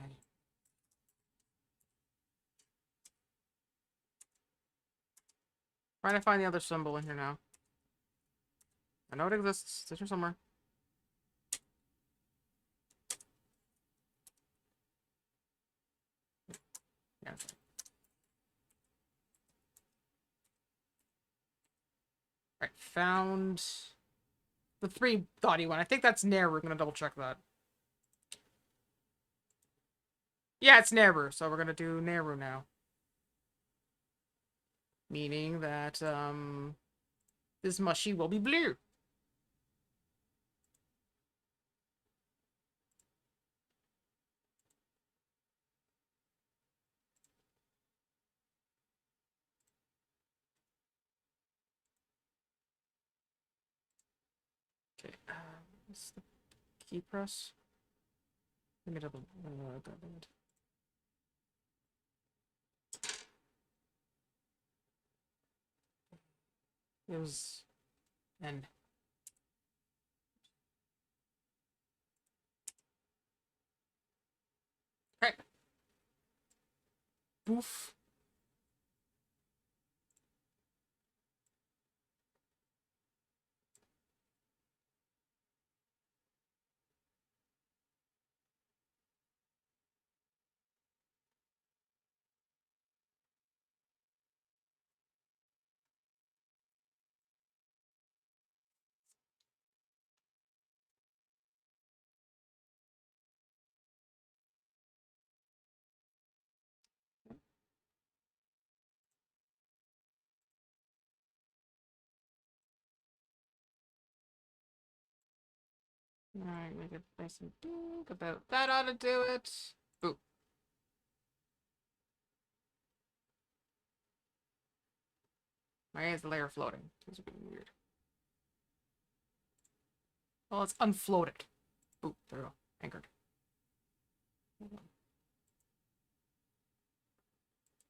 Trying to find the other symbol in here now. I know it exists. It's here somewhere. Yeah. Right, found. The 3-dotty one. I think that's Nehru. I'm gonna double check that. Yeah, it's Nehru, so we're gonna do Nehru now. Meaning that, this mushy will be blue. Okay, what's the key press? Let me double. It was N. Okay. Boof. Alright, make it nice and big. About that ought to do it. Boo. Why is the layer floating? This is getting weird. Well, it's unfloated. Boo, there we go. Anchored.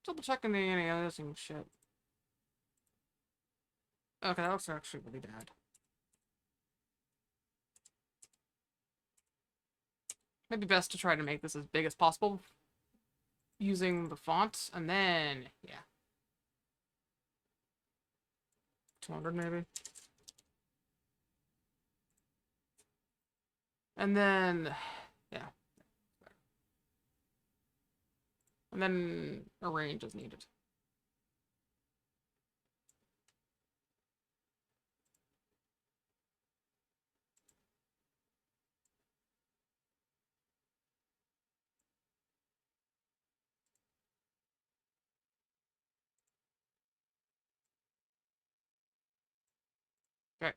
Double checking the aliasing shit. Okay, that looks actually really bad. Maybe best to try to make this as big as possible using the font, and then, yeah. 200 maybe. And then, yeah. And then arrange as needed. Okay.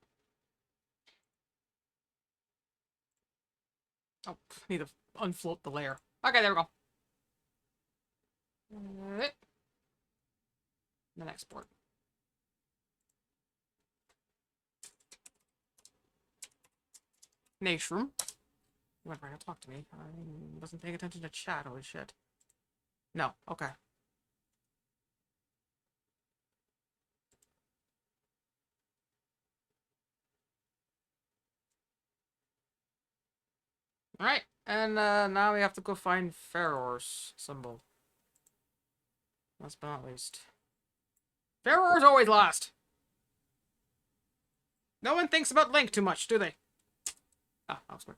Oh, need to unfloat the layer. Okay, there we go. Then export. Nashroom. You went right to talk to me. I wasn't paying attention to chat. Holy shit. No. Okay. Alright. And now we have to go find Ferror's symbol. Last but not least. Ferror's always last! No one thinks about Link too much, do they? Ah, I was good.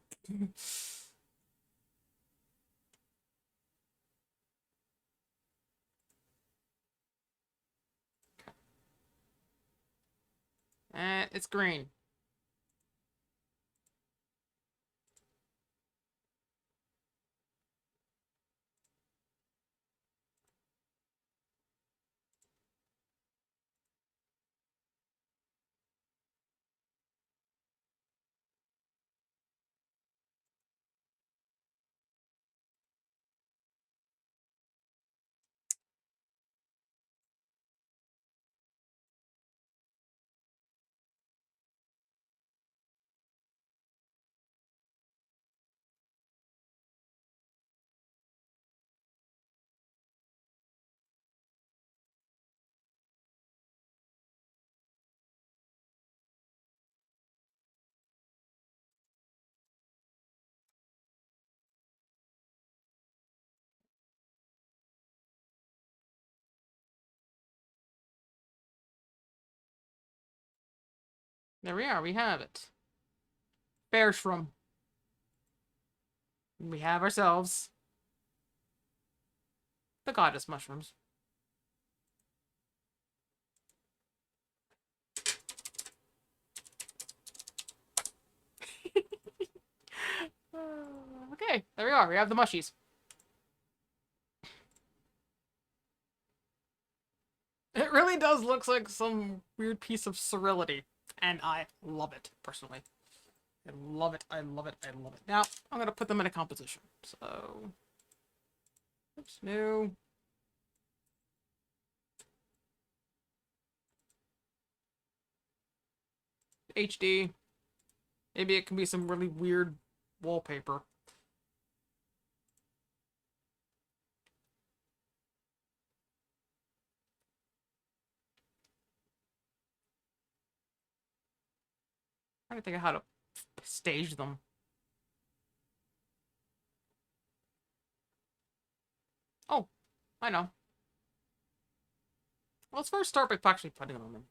It's green. There we are, we have it. Bearshroom. We have ourselves the goddess mushrooms. Hey, there we are. We have the mushies. It really does look like some weird piece of sterility, and I love it, personally. I love it, I love it, I love it. Now, I'm gonna put them in a composition. So, oops, new. HD. Maybe it can be some really weird wallpaper. I'm trying to think of how to stage them. Oh, I know. Well, let's first start by actually putting them in.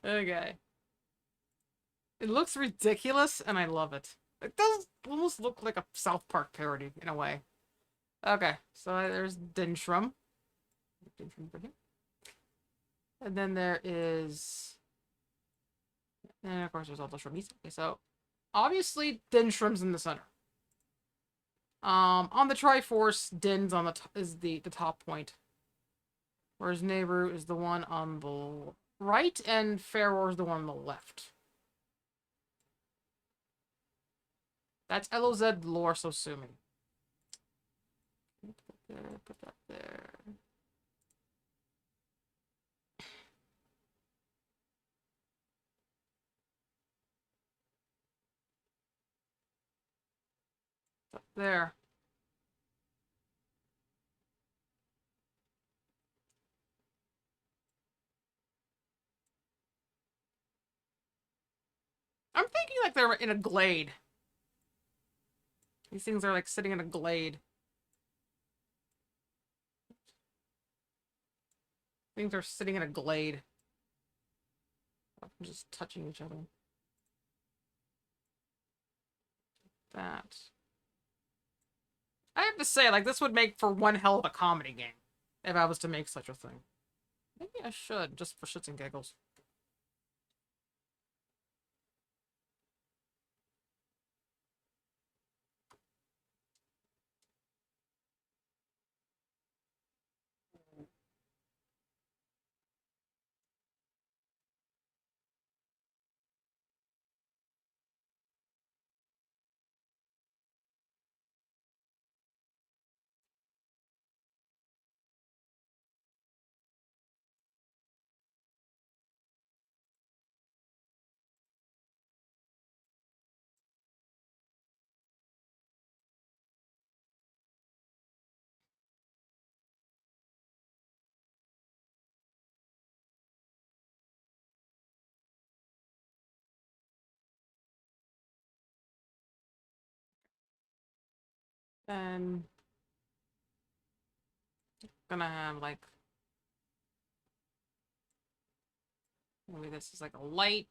Okay. It looks ridiculous, and I love it. It does almost look like a South Park parody, in a way. Okay, so there's Dinshrum. And then there is... And of course there's all the Shroomies. Okay, so obviously Dinshrum's in the center. On the Triforce, Din's on the is the top point. Whereas Nehru is the one on the right, and Ferror is the one on the left. That's LOZ Lore Sosumi. Put that there. Up there. I'm thinking like they're in a glade. These things are like sitting in a glade. Things are sitting in a glade. Just touching each other. That. I have to say, like, this would make for one hell of a comedy game. If I was to make such a thing. Maybe I should, just for shits and giggles. Then... gonna have, like... maybe this is like a light.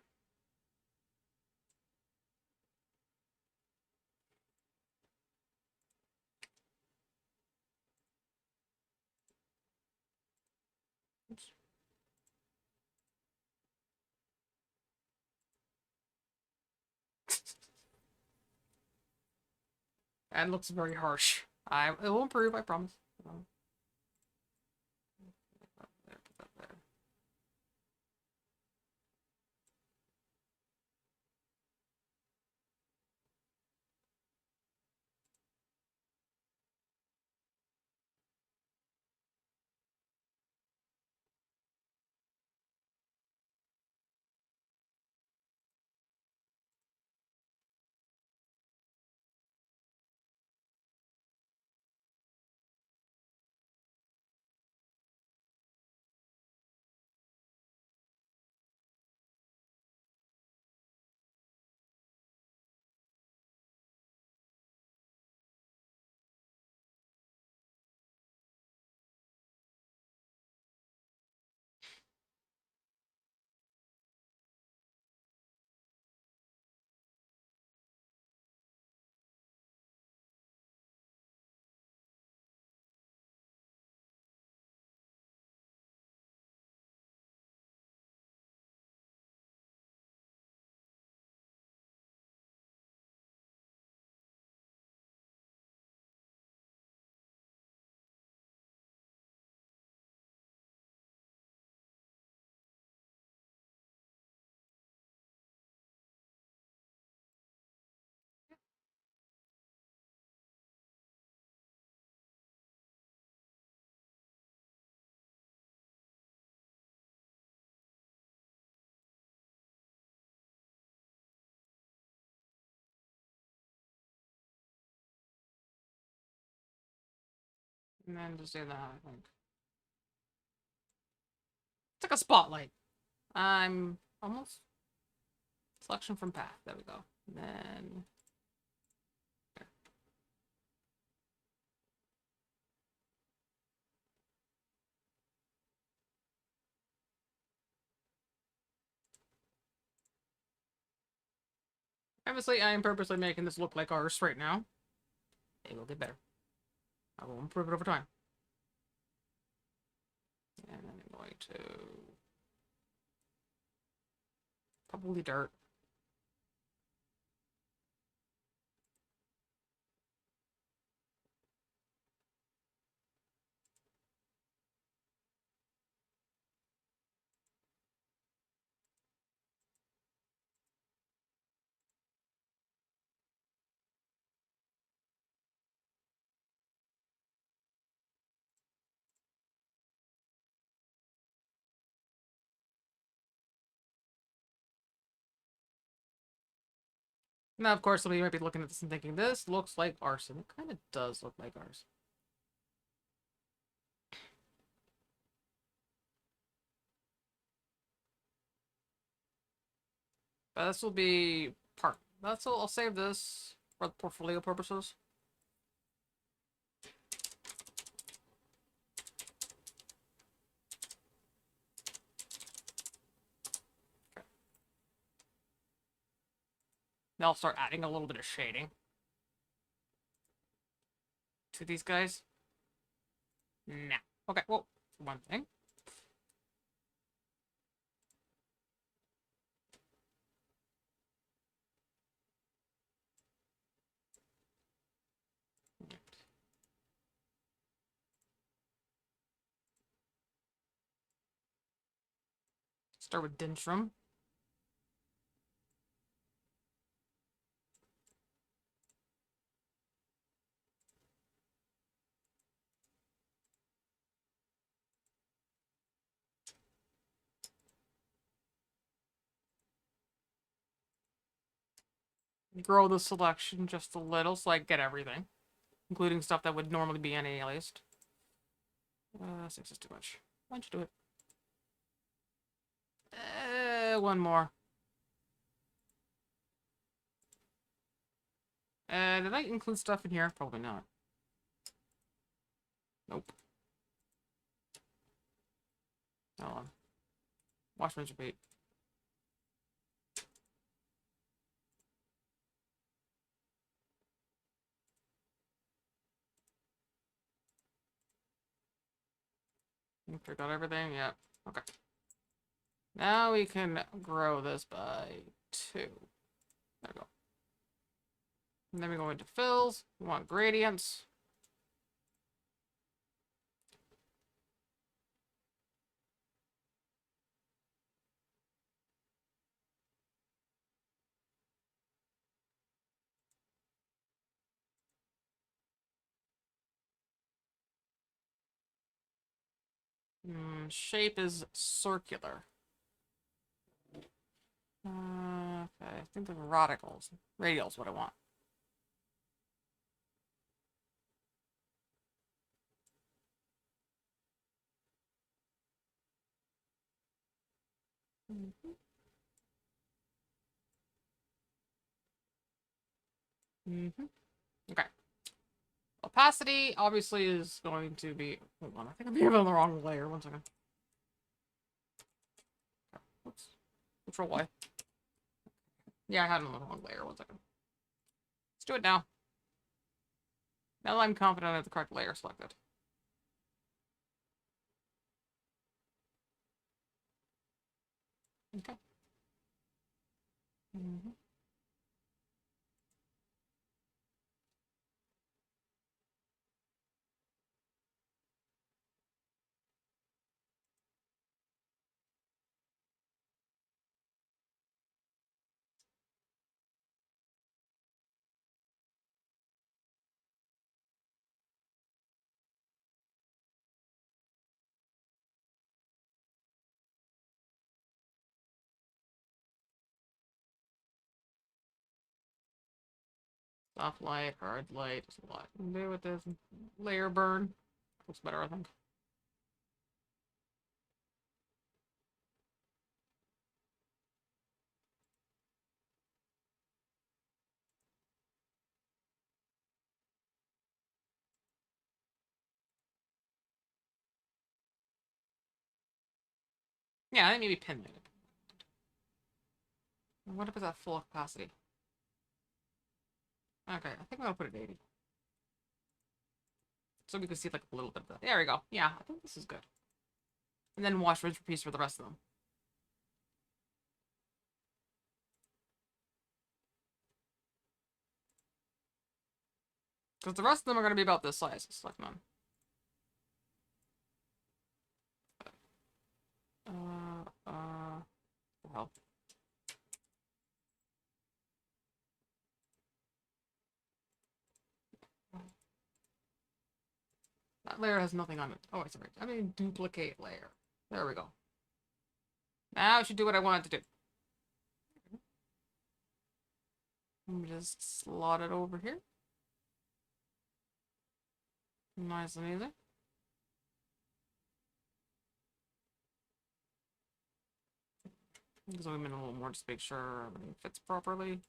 Oops. That looks very harsh. It will improve, I promise. And then just do that, I think. It's like a spotlight. I'm almost selection from path. There we go. And then there. Obviously, I am purposely making this look like ours right now. It will get better. I will improve it over time. And then I'm going to probably dirt. Now, of course, somebody might be looking at this and thinking, this looks like arson. It kind of does look like ours. But this will be part. I'll save this for portfolio purposes. Okay. Now I'll start adding a little bit of shading to these guys. Now, okay, well, one thing. Start with Dintrum. Grow the selection just a little so I get everything, including stuff that would normally be anti-aliased. 6 is too much. Why don't you do it? One more. Did I include stuff in here? Probably not. Nope. Hold on. Watch, rinse, repeat. Forgot everything? Yep. Okay. Now we can grow this by 2. There we go. And then we go into fills. We want gradients. Shape is circular. Okay, I think the radicals. Radial is what I want. Okay. Opacity obviously is going to be. Hold on, I think I'm on the wrong layer. One second. Oops. Control Y. Yeah, I had it on the wrong layer. One second. Let's do it now. Now that I'm confident I have the correct layer selected. Okay. Soft light, hard light, there's a lot you can do with this. Layer burn. Looks better, I think. Yeah, I think maybe pin it. What if it's at full capacity? Okay, I think I'm gonna put it at 80. So we can see like a little bit of that. There we go. Yeah, I think this is good. And then wash, rinse, repeat for the rest of them. Because the rest of them are going to be about this size. Select none. Well. That layer has nothing on it. Oh, it's right. I mean, duplicate layer. There we go. Now it should do what I want it to do. Let me just slot it over here. Nice and easy. Zoom in a little more just to make sure everything fits properly.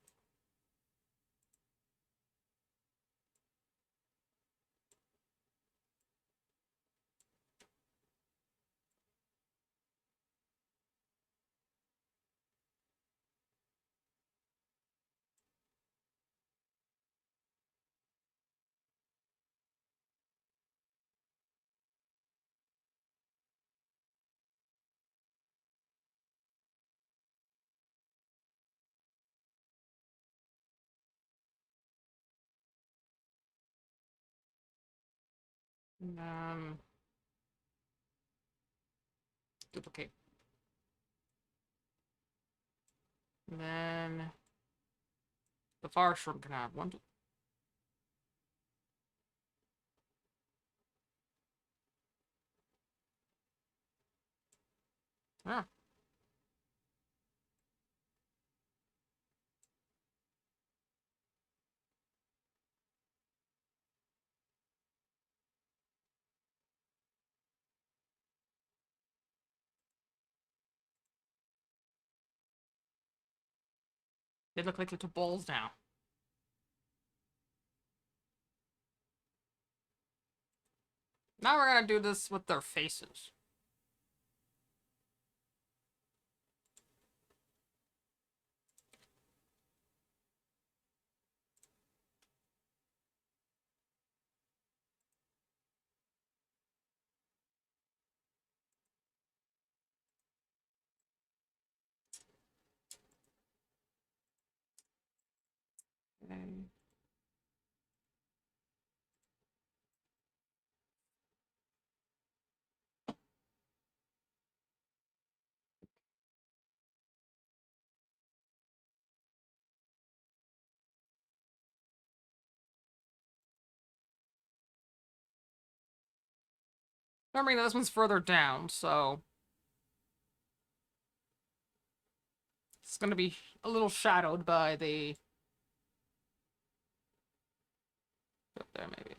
And then duplicate. And then the far shrimp can have one. Yeah. They look like little balls now. Now we're gonna do this with their faces. Okay. Remembering that this one's further down, so it's gonna be a little shadowed by the... Up there, maybe.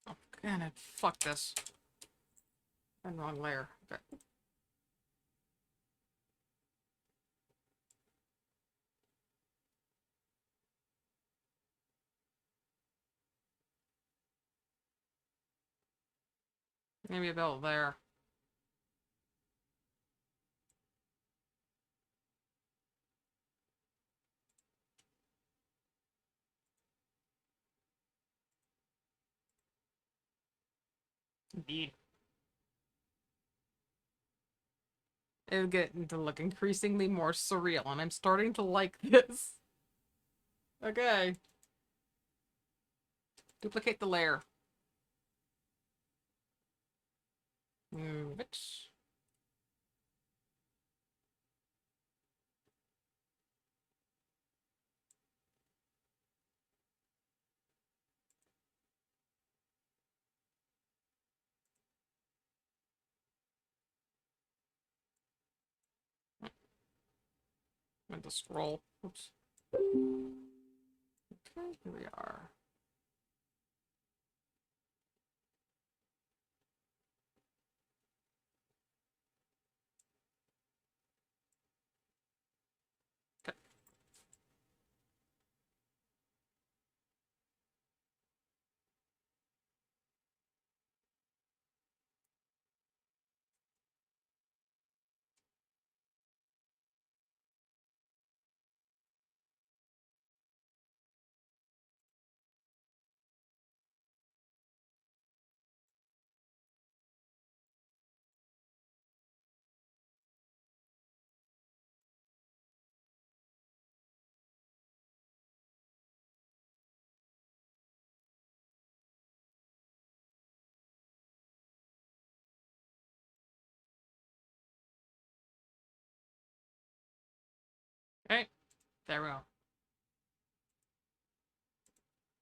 Oh, damn it. Fuck this. And wrong layer. Okay. Maybe about there. Indeed. It'll get to look increasingly more surreal, and I'm starting to like this. Okay. Duplicate the layer. Move it. meant to scroll. Oops. Okay, here we are. Okay. Okay, there we go.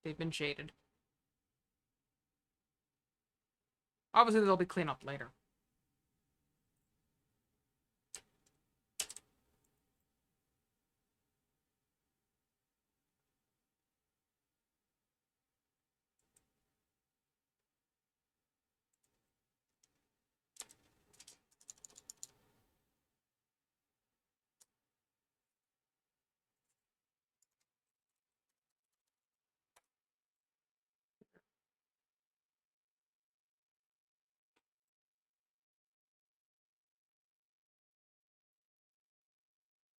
They've been shaded. Obviously, they'll be cleaned up later.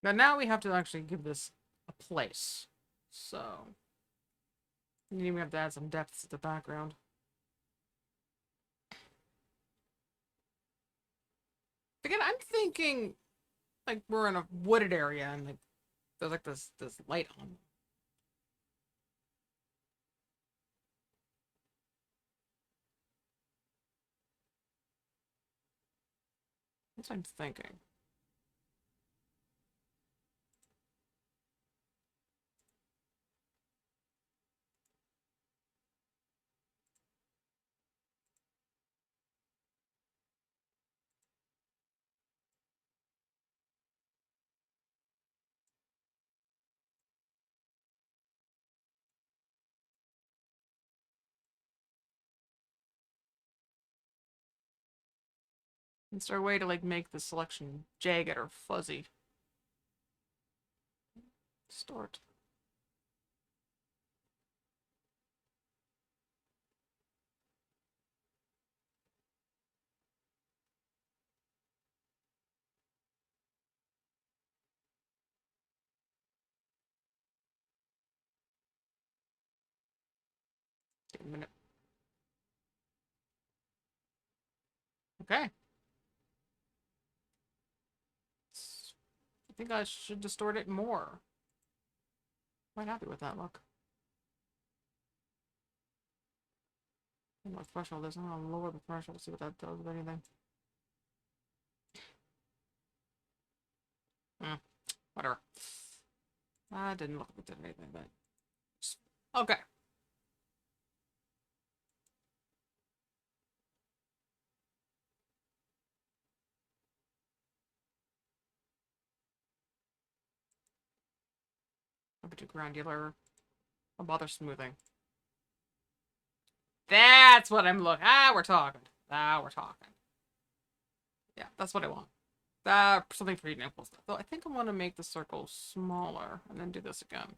But now we have to actually give this a place. So, we have to add some depth to the background. Again, I'm thinking like we're in a wooded area and like there's like this light on. That's what I'm thinking. Is there a way to like make the selection jagged or fuzzy? Distort. Take a minute. Okay. I think I should distort it more. Quite happy with that look. I don't know what threshold is. I'm gonna lower the threshold to see what that does with anything. Whatever. I didn't look at anything, but okay. I'll be too granular. I'll bother smoothing. That's what I'm looking. Ah, we're talking. Ah, we're talking. Yeah, that's what I want. Something for nipples. Though I think I want to make the circle smaller and then do this again.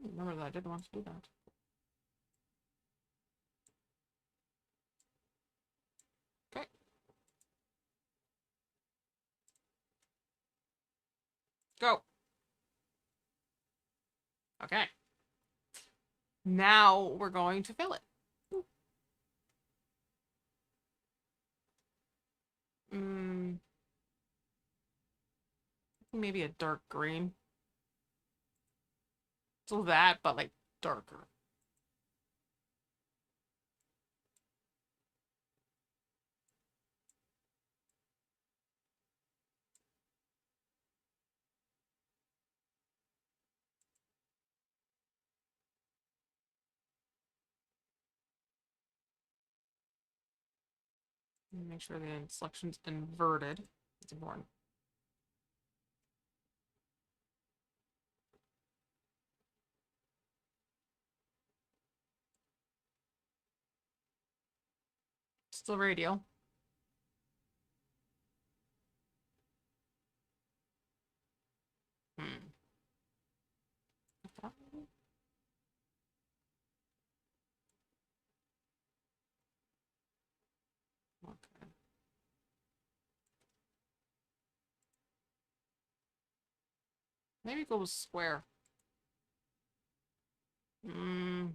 Remember that I didn't want to do that. Okay. Go. Okay. Now we're going to fill it. Maybe a dark green. So that, but like darker. Make sure the selection's inverted. It's important. Still radial. Hmm. Okay. Maybe go with square. Hmm.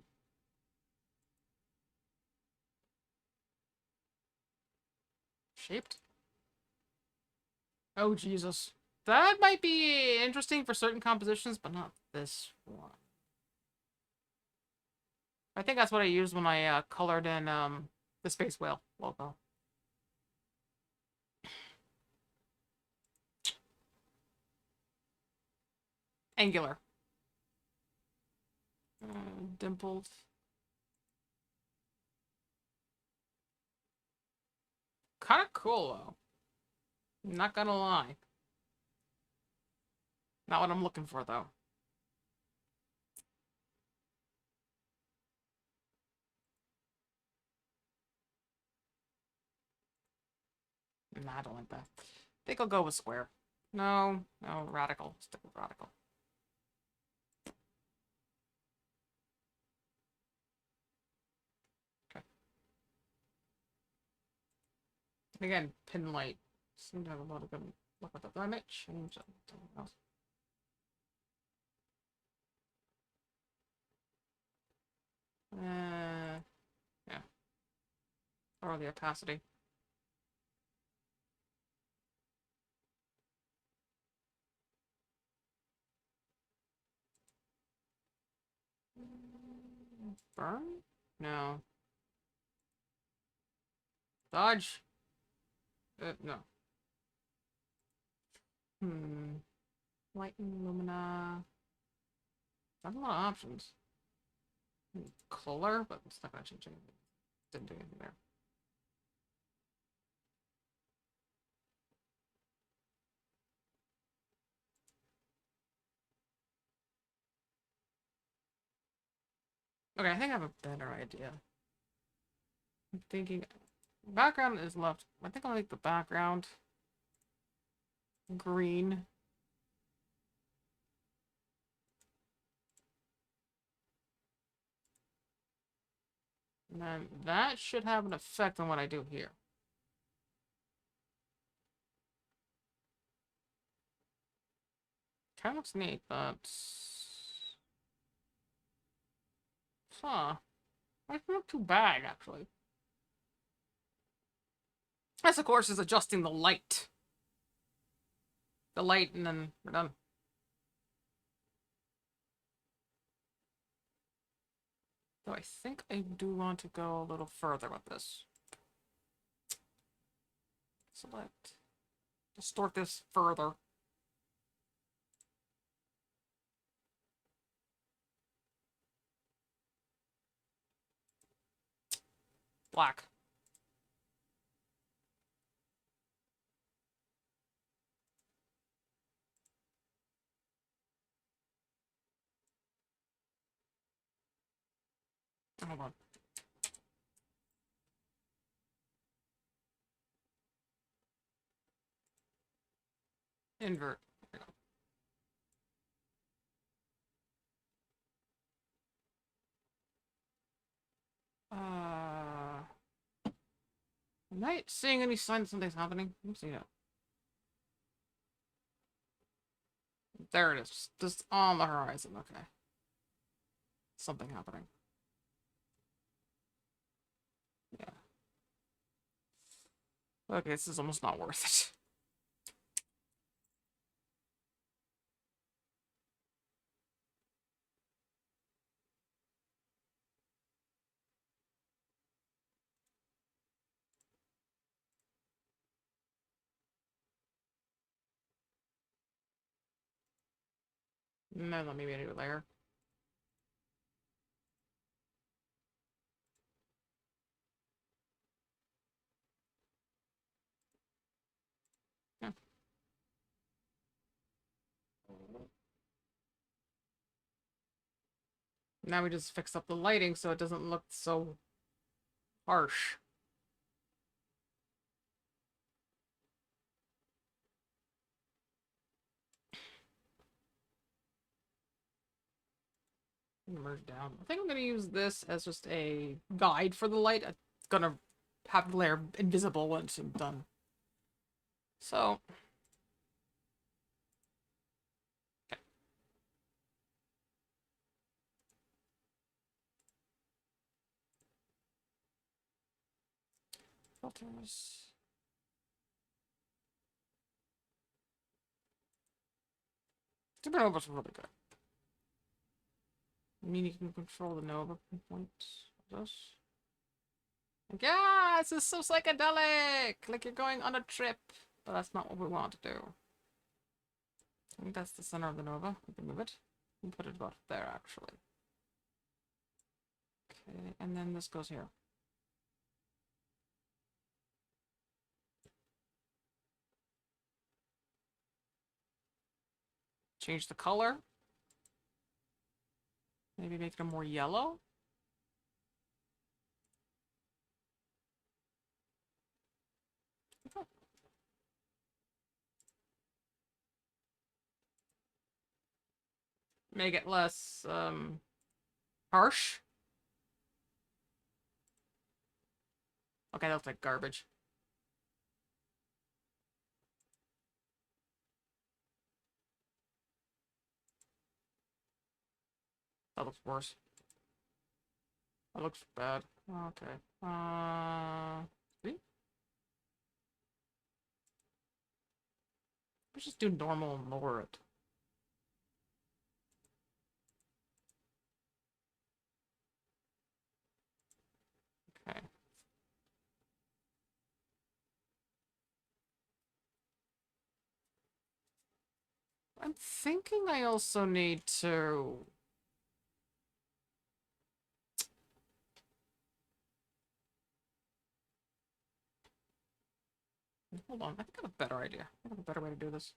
Shaped? Oh, Jesus. That might be interesting for certain compositions, but not this one. I think that's what I used when I colored in the Space Whale logo. Angular. Dimpled. Kind of cool, though. Not gonna lie. Not what I'm looking for, though. Nah, I don't like that. I think I'll go with square. No, no, radical. Stick with radical. Okay. And again, pin light. Seem to have a lot of good look with the image. Change something else. Yeah. Or the opacity. Burn? No. Dodge? No. Light and Lumina. That's a lot of options. Color, but it's not gonna change anything. Didn't do anything there. Okay, I think I have a better idea. I'm thinking background is left. I think I'll make the background green. And then that should have an effect on what I do here. Kind of looks neat, but... Huh. Might not look too bad, actually. This, of course, is adjusting the light. The light, and then we're done. Though I think I do want to go a little further with this. Select. Distort this further. Black. Hold on. Invert. Am I seeing any signs something's happening? Let me see that. There it is. Just on the horizon. Okay. Something happening. Yeah. Okay, this is almost not worth it. No, let me be a new layer. Yeah. Now we just fix up the lighting so it doesn't look so harsh. Merge down. I think I'm gonna use this as just a guide for the light. I'm gonna have the layer invisible once I'm done. So, okay. Filters. Supernova's really good. I mean, you can control the Nova points. This. Like, yeah, this is so psychedelic! Like you're going on a trip. But that's not what we want to do. I think that's the center of the Nova. We can move it. We can put it about there, actually. Okay, and then this goes here. Change the color. Maybe make it more yellow. Make it less, harsh. Okay, that looks like garbage. That looks worse. That looks bad. Okay. See? Let's just do normal and lower it. Okay. I'm thinking I also need to... Hold on, I think I have a better idea. I have a better way to do this.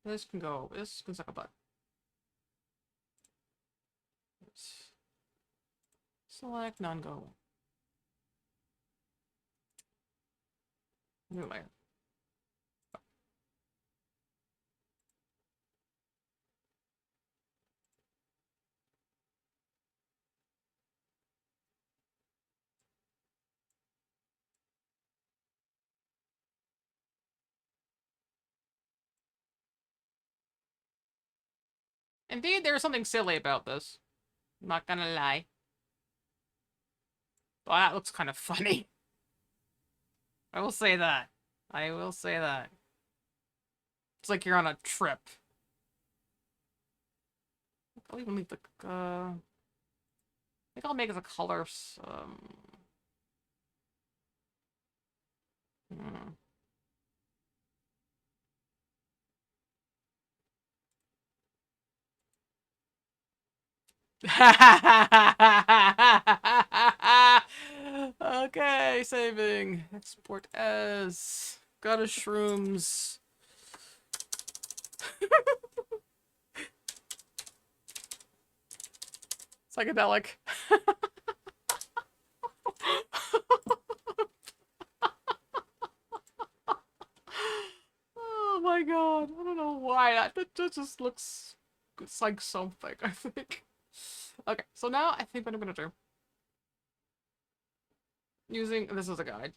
This can go... This can suck a butt. Select, none, go. New layer. Indeed, there's something silly about this. I'm not gonna lie. Well, that looks kind of funny. I will say that. I will say that. It's like you're on a trip. I'll even leave the, I think I'll make it a color, hmm. Okay, saving. Export as. Got a shrooms. Psychedelic. Oh my god. I don't know why. That just looks... It's like something, I think. Okay, so now I think what I'm gonna do. Using... This is a guide.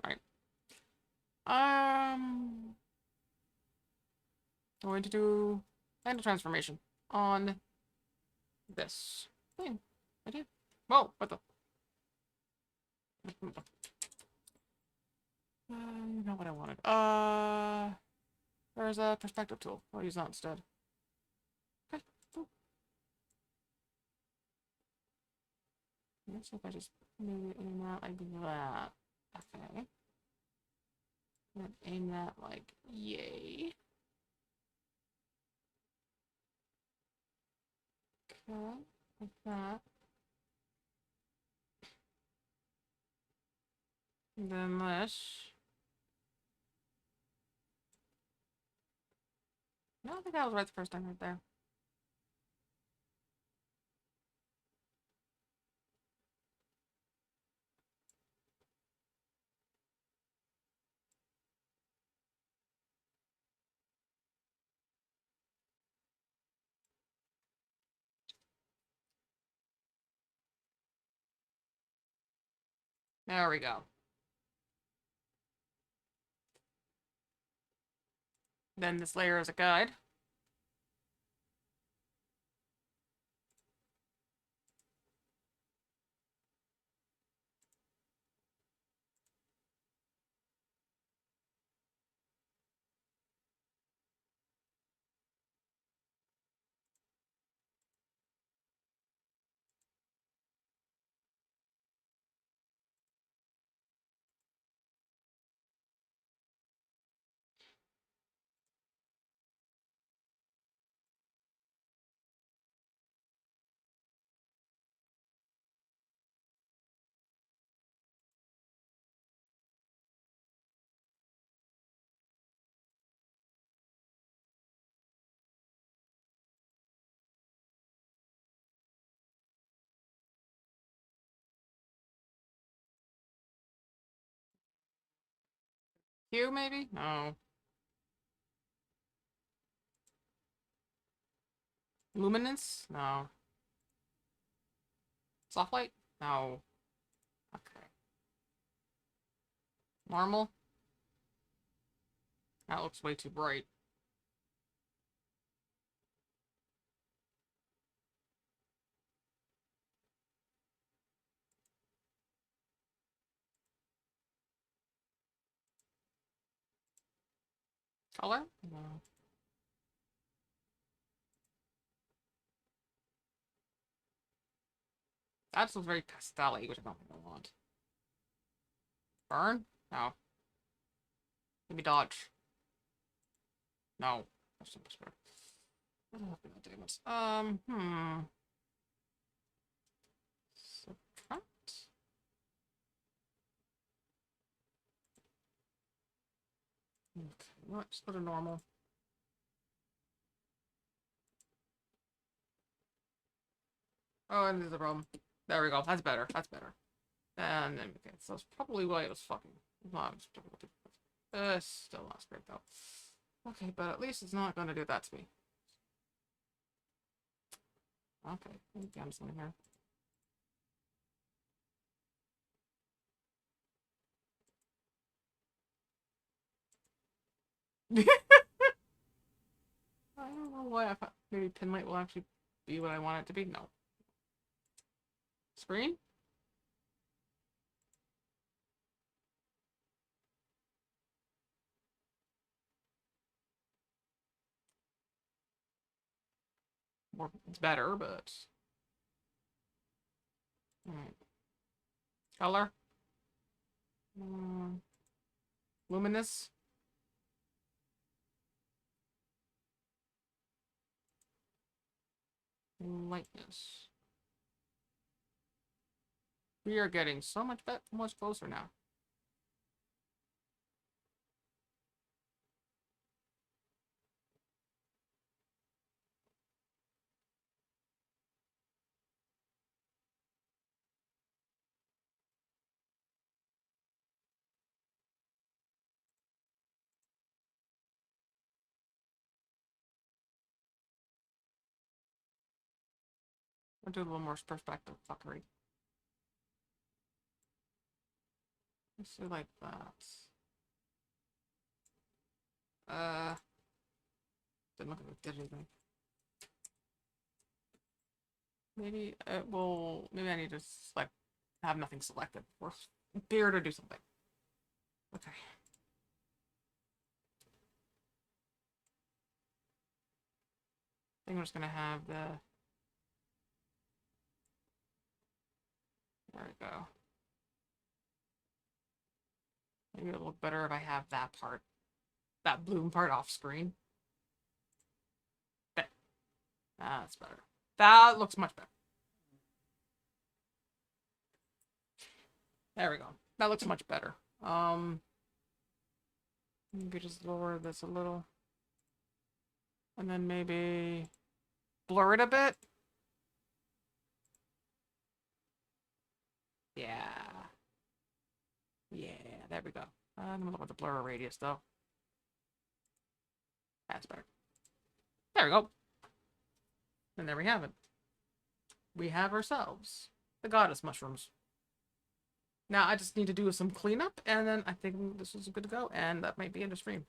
Right. Going to do... Land transformation. On... this thing. I did. Whoa, what the? Not what I wanted. There's a perspective tool. I'll use that instead. Okay, cool. Looks like I just maybe aim that like that. Okay. And aim that like yay. Okay, like that. And then this. No, I think I was right the first time right there. There we go. Then this layer is a guide. Hue, maybe? No. Luminance? No. Soft light? No. Okay. Normal? That looks way too bright. Color? No. That looks very pastel-y, which I don't think I want. Burn? No. Maybe dodge. No. That's too much better. I don't have to do this. Subtract? Okay, let's go to normal. Oh, and there's a problem. There we go. That's better. That's better. And then, okay, so that's probably why it was fucking. Not still not great though. Okay, but at least it's not going to do that to me. Okay, maybe I'm just in here. I don't know why I thought maybe Pinlight will actually be what I want it to be. No. Screen? Well, it's better, but... Alright. Color? Luminous? Lightness. We are getting so much closer now. I'll do a little more perspective fuckery. Let's do like that. Didn't look like it did anything. Maybe it will. Maybe I need to select. Have nothing selected or appear to do something. Okay. I think I'm just gonna have the. There we go. Maybe it'll look better if I have that part, that bloom part off screen. Okay. That's better. That looks much better. There we go. That looks much better. Maybe just lower this a little. And then maybe blur it a bit. Yeah. Yeah, there we go. I'm gonna look at the blur radius though. That's better. There we go. And there we have it. We have ourselves the goddess mushrooms. Now I just need to do some cleanup, and then I think this is good to go, and that might be in the stream.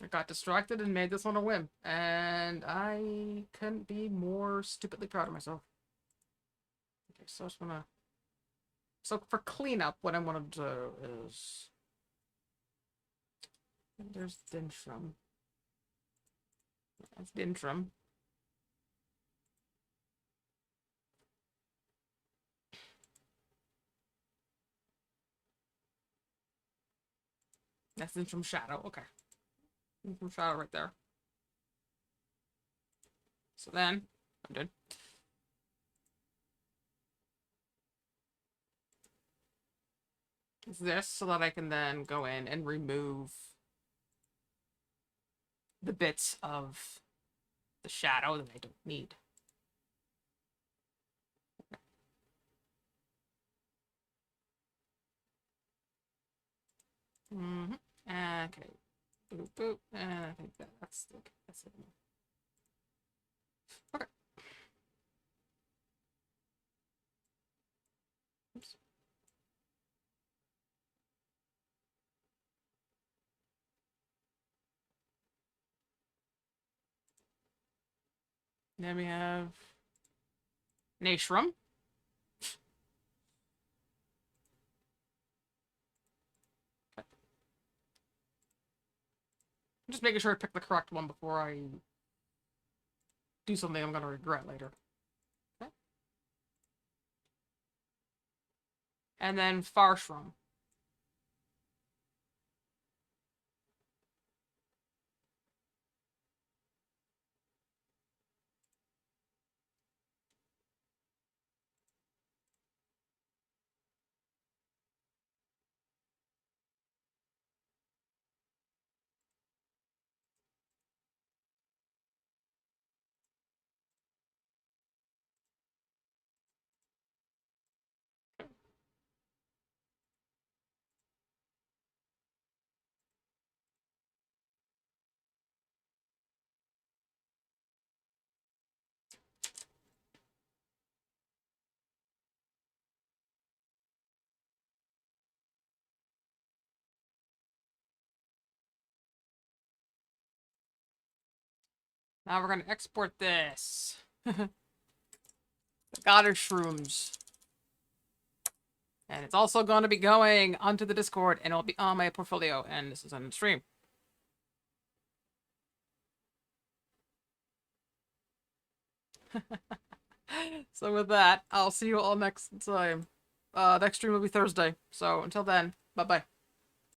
I got distracted and made this on a whim, and I couldn't be more stupidly proud of myself. Okay, so I just wanna... So for cleanup, what I want to do is... There's Dintrum. That's Dintrum. That's Dintrum Shadow. Okay. Dintrum Shadow right there. So then, I'm done. Is this so that I can then go in and remove the bits of the shadow that I don't need. Mm-hmm. Okay. Boop, boop. And I think that's okay. That's it. Okay. Oops. Then we have Nashrum. I'm just making sure I pick the correct one before I do something I'm going to regret later. Okay. And then Farshrum. Now we're going to export this. The Goddard Shrooms. And it's also going to be going onto the Discord, and it'll be on my portfolio, and this is on the stream. So with that, I'll see you all next time. Next stream will be Thursday. So until then, bye-bye.